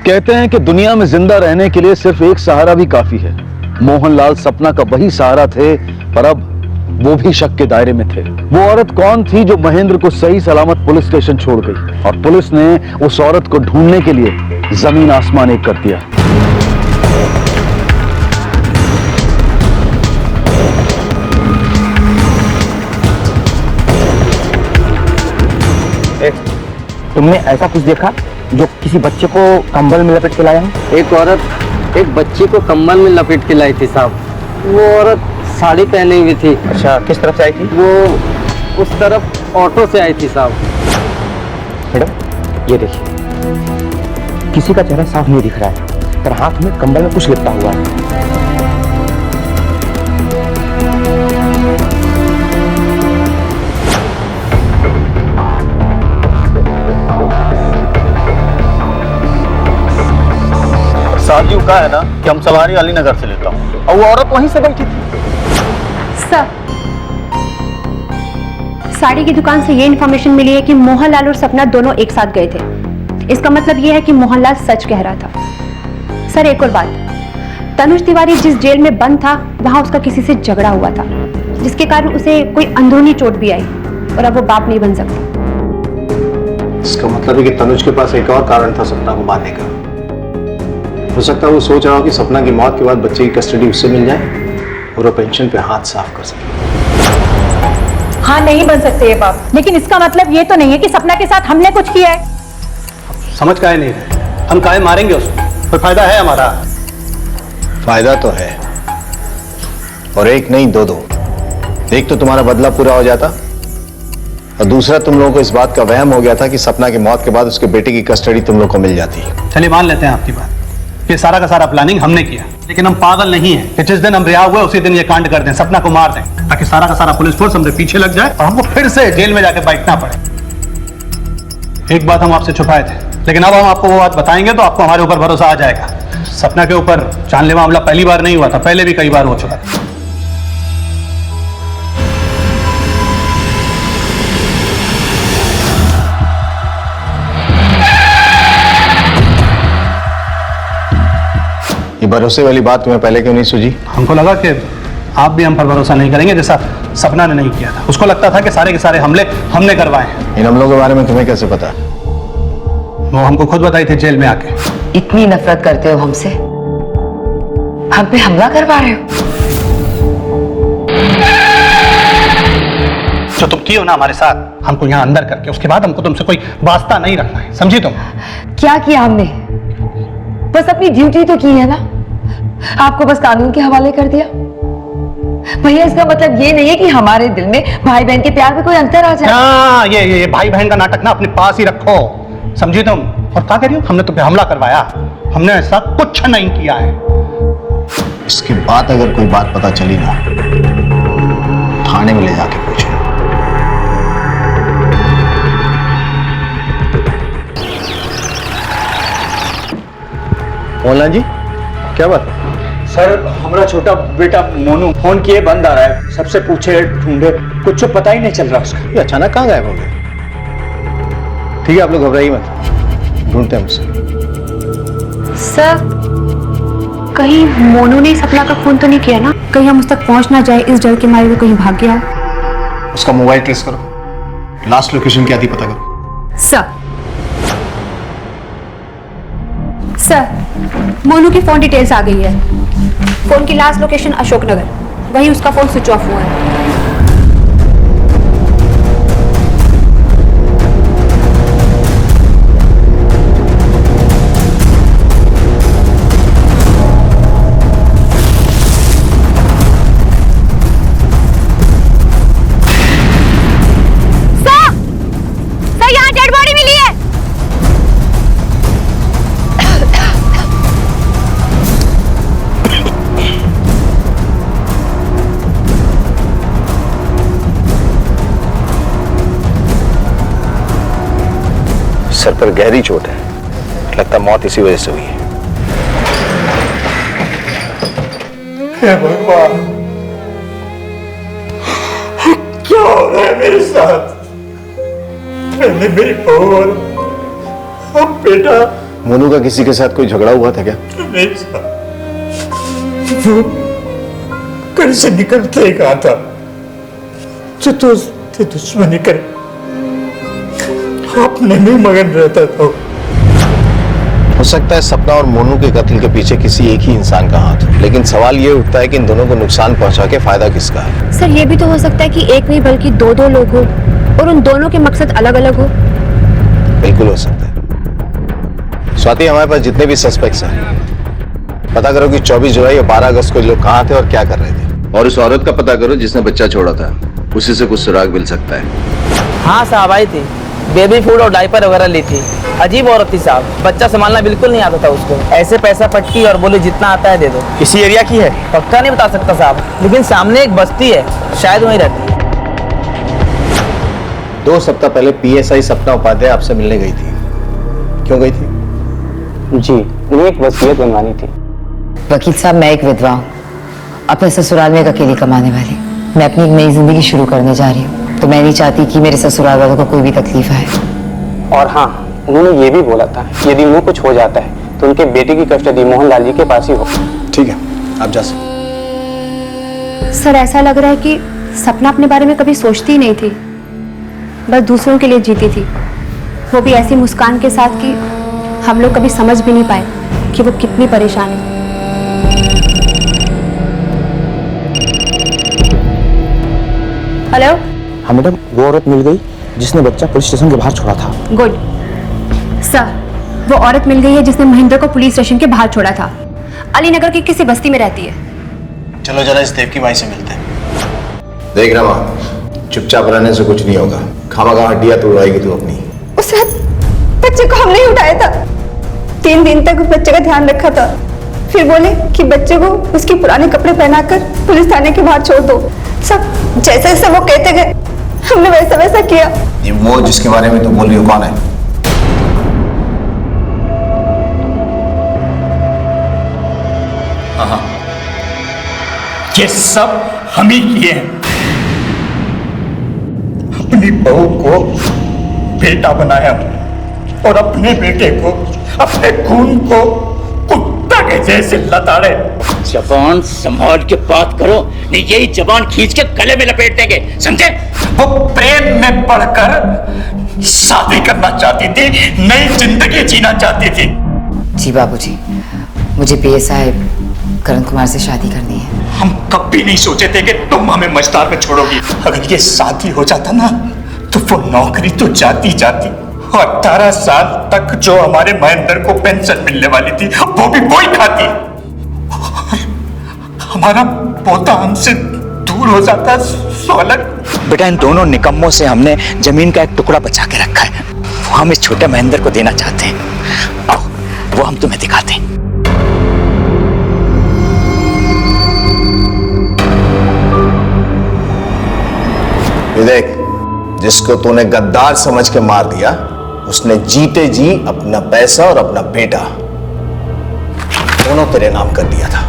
कहते हैं कि दुनिया में जिंदा रहने के लिए सिर्फ एक सहारा भी काफी है। मोहनलाल सपना का वही सहारा थे, पर अब वो भी शक के दायरे में थे। वो औरत कौन थी जो महेंद्र को सही सलामत पुलिस स्टेशन छोड़ गई, और पुलिस ने उस औरत को ढूंढने के लिए जमीन आसमान एक कर दिया। तुमने ऐसा कुछ देखा जो किसी बच्चे को कंबल में लपेट के लाया है? एक औरत एक बच्चे को कंबल में लपेट के लाई थी साहब। वो औरत साड़ी पहनी हुई थी। अच्छा, किस तरफ से आई थी? वो उस तरफ ऑटो से आई थी साहब। मैडम ये देखिए, किसी का चेहरा साफ नहीं दिख रहा है, पर हाथ में कंबल में कुछ लिपटा हुआ है। साथ यूं का है ना कि हम सवारी अलीनगर से लेता हूँ और वो औरत वहीं से बैठी थी। सर, साड़ी की दुकान से ये इन्फॉर्मेशन मिली है कि मोहनलाल और सपना दोनों एक साथ गए थे। इसका मतलब ये है कि मोहनलाल सच कह रहा था। सर, एक और बात, तनुज तिवारी जिस जेल में बंद था वहां उसका किसी से झगड़ा हुआ था, जिसके कारण उसे कोई अंदरूनी चोट भी आई और अब वो बाप नहीं बन सकता। इसका मतलब है कि तनुज के पास एक और कारण था सपना को मारने का। हो सकता है वो सोच रहा हो कि सपना की मौत के बाद बच्चे की कस्टडी उससे मिल जाए और वो पेंशन पे हाथ साफ कर सके। हाँ, नहीं बन सकते ये बाप, लेकिन इसका मतलब ये तो नहीं है कि सपना के साथ हमने कुछ किया है। समझ काहे नहीं रहे? हम काहे मारेंगे उसको? कोई फायदा है हमारा? फायदा तो है, और एक नहीं दो। एक तो तुम्हारा बदला पूरा हो जाता, और दूसरा तुम लोगों को इस बात का वहम हो गया था कि सपना की मौत के बाद उसके बेटे की कस्टडी तुम लोग को मिल जाती है। चलिए मान लेते हैं आपकी बात, ये सारा का सारा प्लानिंग हमने किया, लेकिन हम पागल नहीं हैं कि जिस दिन हम रिहा हुए उसी दिन ये कांड कर दें, सपना को मार दें, ताकि सारा का सारा पुलिस फोर्स हमसे पीछे लग जाए और हमको फिर से जेल में जाकर बैठना पड़े। एक बात हम आपसे छुपाए थे, लेकिन अब हम आपको वो बात बताएंगे तो आपको हमारे ऊपर भरोसा आ जाएगा। सपना के ऊपर जानलेवा हमला पहली बार नहीं हुआ था, पहले भी कई बार हो चुका था। ये भरोसे वाली बात तुम्हें पहले क्यों नहीं सूझी? हमको लगा कि आप भी हम पर भरोसा नहीं करेंगे, जैसा सपना ने नहीं किया था। उसको लगता था कि सारे के सारे हमले हमने करवाए हैं। इन हमलों के बारे में तुम्हें कैसे पता? वो हमको खुद बताई थी जेल में आके। इतनी नफरत करते हो हमसे, हम पे हमला करवा रहे हो? जो तुम किए हो ना हमारे साथ, हमको यहाँ अंदर करके, उसके बाद हमको तुमसे कोई वास्ता नहीं रखना है, समझी तुम? क्या किया हमने? बस अपनी ड्यूटी तो की है ना, आपको बस कानून के हवाले कर दिया। भैया इसका मतलब ये नहीं है कि हमारे दिल में भाई बहन के प्यार में कोई अंतर आ जाए। हाँ, ये भाई बहन का नाटक ना अपने पास ही रखो, समझी तुम? और क्या कह रही हो? हमने तुम पे हमला करवाया? हमने ऐसा कुछ नहीं किया है। इसके बाद अगर कोई बात पता चली ना, थाने में ले जाके पूछो। मोहनलाल जी, क्या बात? सर, हमारा छोटा बेटा मोनू फोन किए बंद आ रहा है, सबसे पूछे ढूंढे, कुछ पता ही नहीं चल रहा उसका। ये अचानक कहाँ गायब हो गए? ठीक है, आप लोग घबराइए मत, ढूंढते हैं मुझसे। सर, कहीं मोनू ने सपना का फोन तो नहीं किया ना? कहीं हम उस तक पहुंच ना जाए, इस डर के मारे वो कहीं भाग गया हो। उसका मोबाइल ट्रेस करो, लास्ट लोकेशन क्या थी पता करो। सर, मोनू की फोन डिटेल्स आ गई है। फोन की लास्ट लोकेशन अशोकनगर, वहीं उसका फोन स्विच ऑफ हुआ है। सर, यहाँ डेड बॉडी मिली है। सर पर गहरी चोट है, लगता है मौत इसी वजह से हुई है। हे भगवान, क्या हो रहा है मेरे साथ? पहले मेरी बहू और अब बेटा। मोनू का किसी के साथ कोई झगड़ा हुआ था क्या? नहीं साहब, वो घर से निकलते ही कहा था जो दोस्त दुश्मनी करे, अपने में मगन रहता था। हो सकता है सपना और मोनू के कत्ल के पीछे किसी एक ही इंसान का हाथ हो, लेकिन सवाल ये उठता है कि इन दोनों को नुकसान पहुंचा के फायदा किसका है? सर, ये भी तो हो सकता है कि एक नहीं बल्कि दो लोग हो और उन दोनों के मकसद अलग अलग हो। बिल्कुल हो सकता है। स्वाति, हमारे पास जितने भी सस्पेक्ट्स हैं, पता करो कि 24 जुलाई और 12 अगस्त को लोग कहाँ थे और क्या कर रहे थे। और उस औरत का पता करो जिसने बच्चा छोड़ा था, उसी से कुछ सुराग मिल सकता है। हाँ साहब, आई थी, बेबी फूड और डायपर वगैरह ली थी। अजीब औरत थी साहब, बच्चा संभालना बिल्कुल नहीं आता था उसको। ऐसे पैसा पटकी और बोले जितना आता है दे दो। किसी एरिया की है? पक्का नहीं बता सकता साहब, लेकिन सामने एक बस्ती है, शायद वहीं रहती है। 2 सप्ताह पहले PSI सपना उपाध्याय आपसे मिलने गई थी, क्यों गई थी? जी, उन्हें एक वसीयत बनवानी थी। वकील साहब, मैं एक विधवा हूँ, अपने ससुराल में एक अकेली कमाने वाली। मैं अपनी एक नई जिंदगी शुरू करने जा रही हूँ, तो मैं नहीं चाहती कि मेरे ससुराल वालों को कोई भी तकलीफ आए। और हाँ, उन्होंने ये भी बोला था यदि उन्हें कुछ हो जाता है तो उनके बेटे की कस्टडी मोहनलाल जी के पास ही हो। ठीक है, आप जा सकते। सर, ऐसा लग रहा है कि सपना अपने बारे में कभी सोचती ही नहीं थी, बस दूसरों के लिए जीती थी, वो भी ऐसी मुस्कान के साथ कि हम लोग कभी समझ भी नहीं पाए कि वो कितनी परेशान है। हेलो। हाँ मैडम, वो औरत मिल गई जिसने बच्चा पुलिस स्टेशन के बाहर छोड़ा था। गुड सर, वो औरत मिल गई है जिसने महेंद्र को पुलिस स्टेशन के बाहर छोड़ा था। अलीनगर की किसी बस्ती में रहती है। चलो जरा इस देव की माई से मिलते हैं। देख रमा, चुपचाप रहने से कुछ नहीं होगा, खामखा हड्डियां तोड़वाएगी तू अपनी। उस रात बच्चे को हमने ही उठाया था, 3 दिन तक उस बच्चे का ध्यान रखा था, फिर बोले कि बच्चे को उसके पुराने कपड़े पहनाकर पुलिस थाने के बाहर छोड़ दो। सब जैसे जैसे वो कहते गए हमने वैसा वैसा किया। ये वो जिसके बारे में तुम बोल रही हो कौन है? हाँ, ये सब हम ही किए हैं। अपनी बहू को बेटा बनाया और अपने बेटे को, अपने खून को कुत्ता के जैसे लताड़े। जबान संभाल के बात करो, नहीं यही जबान खींच के गले में लपेट देंगे, समझे? वो प्रेम में पड़कर शादी करना चाहती थी, नई जिंदगी जीना चाहती थी। जी बाबूजी, मुझे पीएसआई करण कुमार से शादी करनी है। हम कभी नहीं सोचे थे कि तुम हमें मझधार में छोड़ोगी। अगर ये शादी हो जाता ना तो वो नौकरी तो जाती जाती, और 18 साल तक जो हमारे महेंद्र को पेंशन मिलने वाली थी वो भी वही खाती। हमारा पोता हमसे दूर हो जाता। सोलक बेटा, इन दोनों निकम्मों से हमने जमीन का एक टुकड़ा बचा के रखा है, वो हम इस छोटे महेंद्र को देना चाहते हैं। आओ, वो हम तुम्हें दिखाते हैं। ये देख, जिसको तूने गद्दार समझ के मार दिया, उसने जीते जी अपना पैसा और अपना बेटा दोनों तेरे नाम कर दिया था।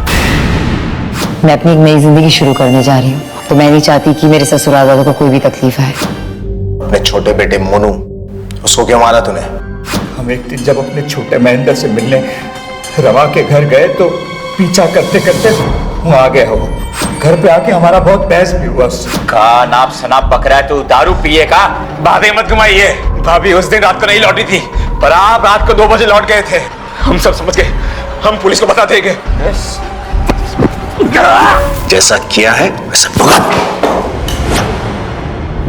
मैं अपनी एक नई जिंदगी शुरू करने जा रही हूँ, तो मैं नहीं चाहती कि मेरे ससुराल वालों को कोई भी तकलीफ आए। अपने छोटे बेटे मोनू, उसको क्यों मारा तूने? हम एक दिन जब अपने छोटे महेंद्र से मिलने रवा के घर गए तो पीछा करते करते वहां आ गया। वो घर पे आके हमारा बहुत बहस भी हुआ। का नाप शनाप पकड़ा है, तू दारू पिए का? बातें मत घुमाइए। भाभी उस दिन रात को नहीं लौटी थी, पर आप रात को 2 बजे लौट गए थे। हम सब समझ गए, हम पुलिस को बता देंगे। जैसा किया है वैसा भुगत।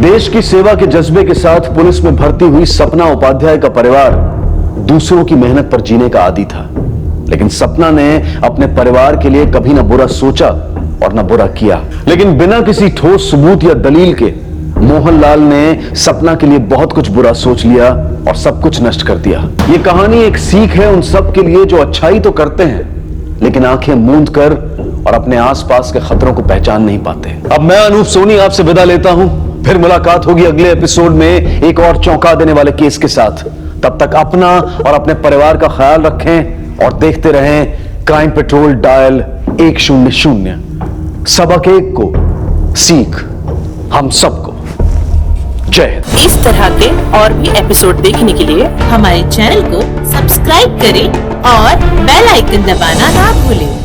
देश की सेवा के जज्बे के साथ पुलिस में भर्ती हुई सपना उपाध्याय का परिवार दूसरों की मेहनत पर जीने का आदी था, लेकिन सपना ने अपने परिवार के लिए कभी ना बुरा सोचा और ना बुरा किया। लेकिन बिना किसी ठोस सबूत या दलील के मोहनलाल ने सपना के लिए बहुत कुछ बुरा सोच लिया और सब कुछ नष्ट कर दिया। ये कहानी एक सीख है उन सब के लिए जो अच्छाई तो करते हैं लेकिन आंखें मूंद कर और अपने आसपास के खतरों को पहचान नहीं पाते। अब मैं अनूप सोनी आपसे विदा लेता हूं, फिर मुलाकात होगी अगले एपिसोड में एक और चौंका देने वाले केस के साथ। तब तक अपना और अपने परिवार का ख्याल रखें और देखते रहें क्राइम पेट्रोल डायल 100। सबक एक को, सीख हम सबको। जय हिंद। इस तरह के और भी एपिसोड देखने के लिए हमारे चैनल को सब्सक्राइब करें और बेल आइकन दबाना ना भूलें।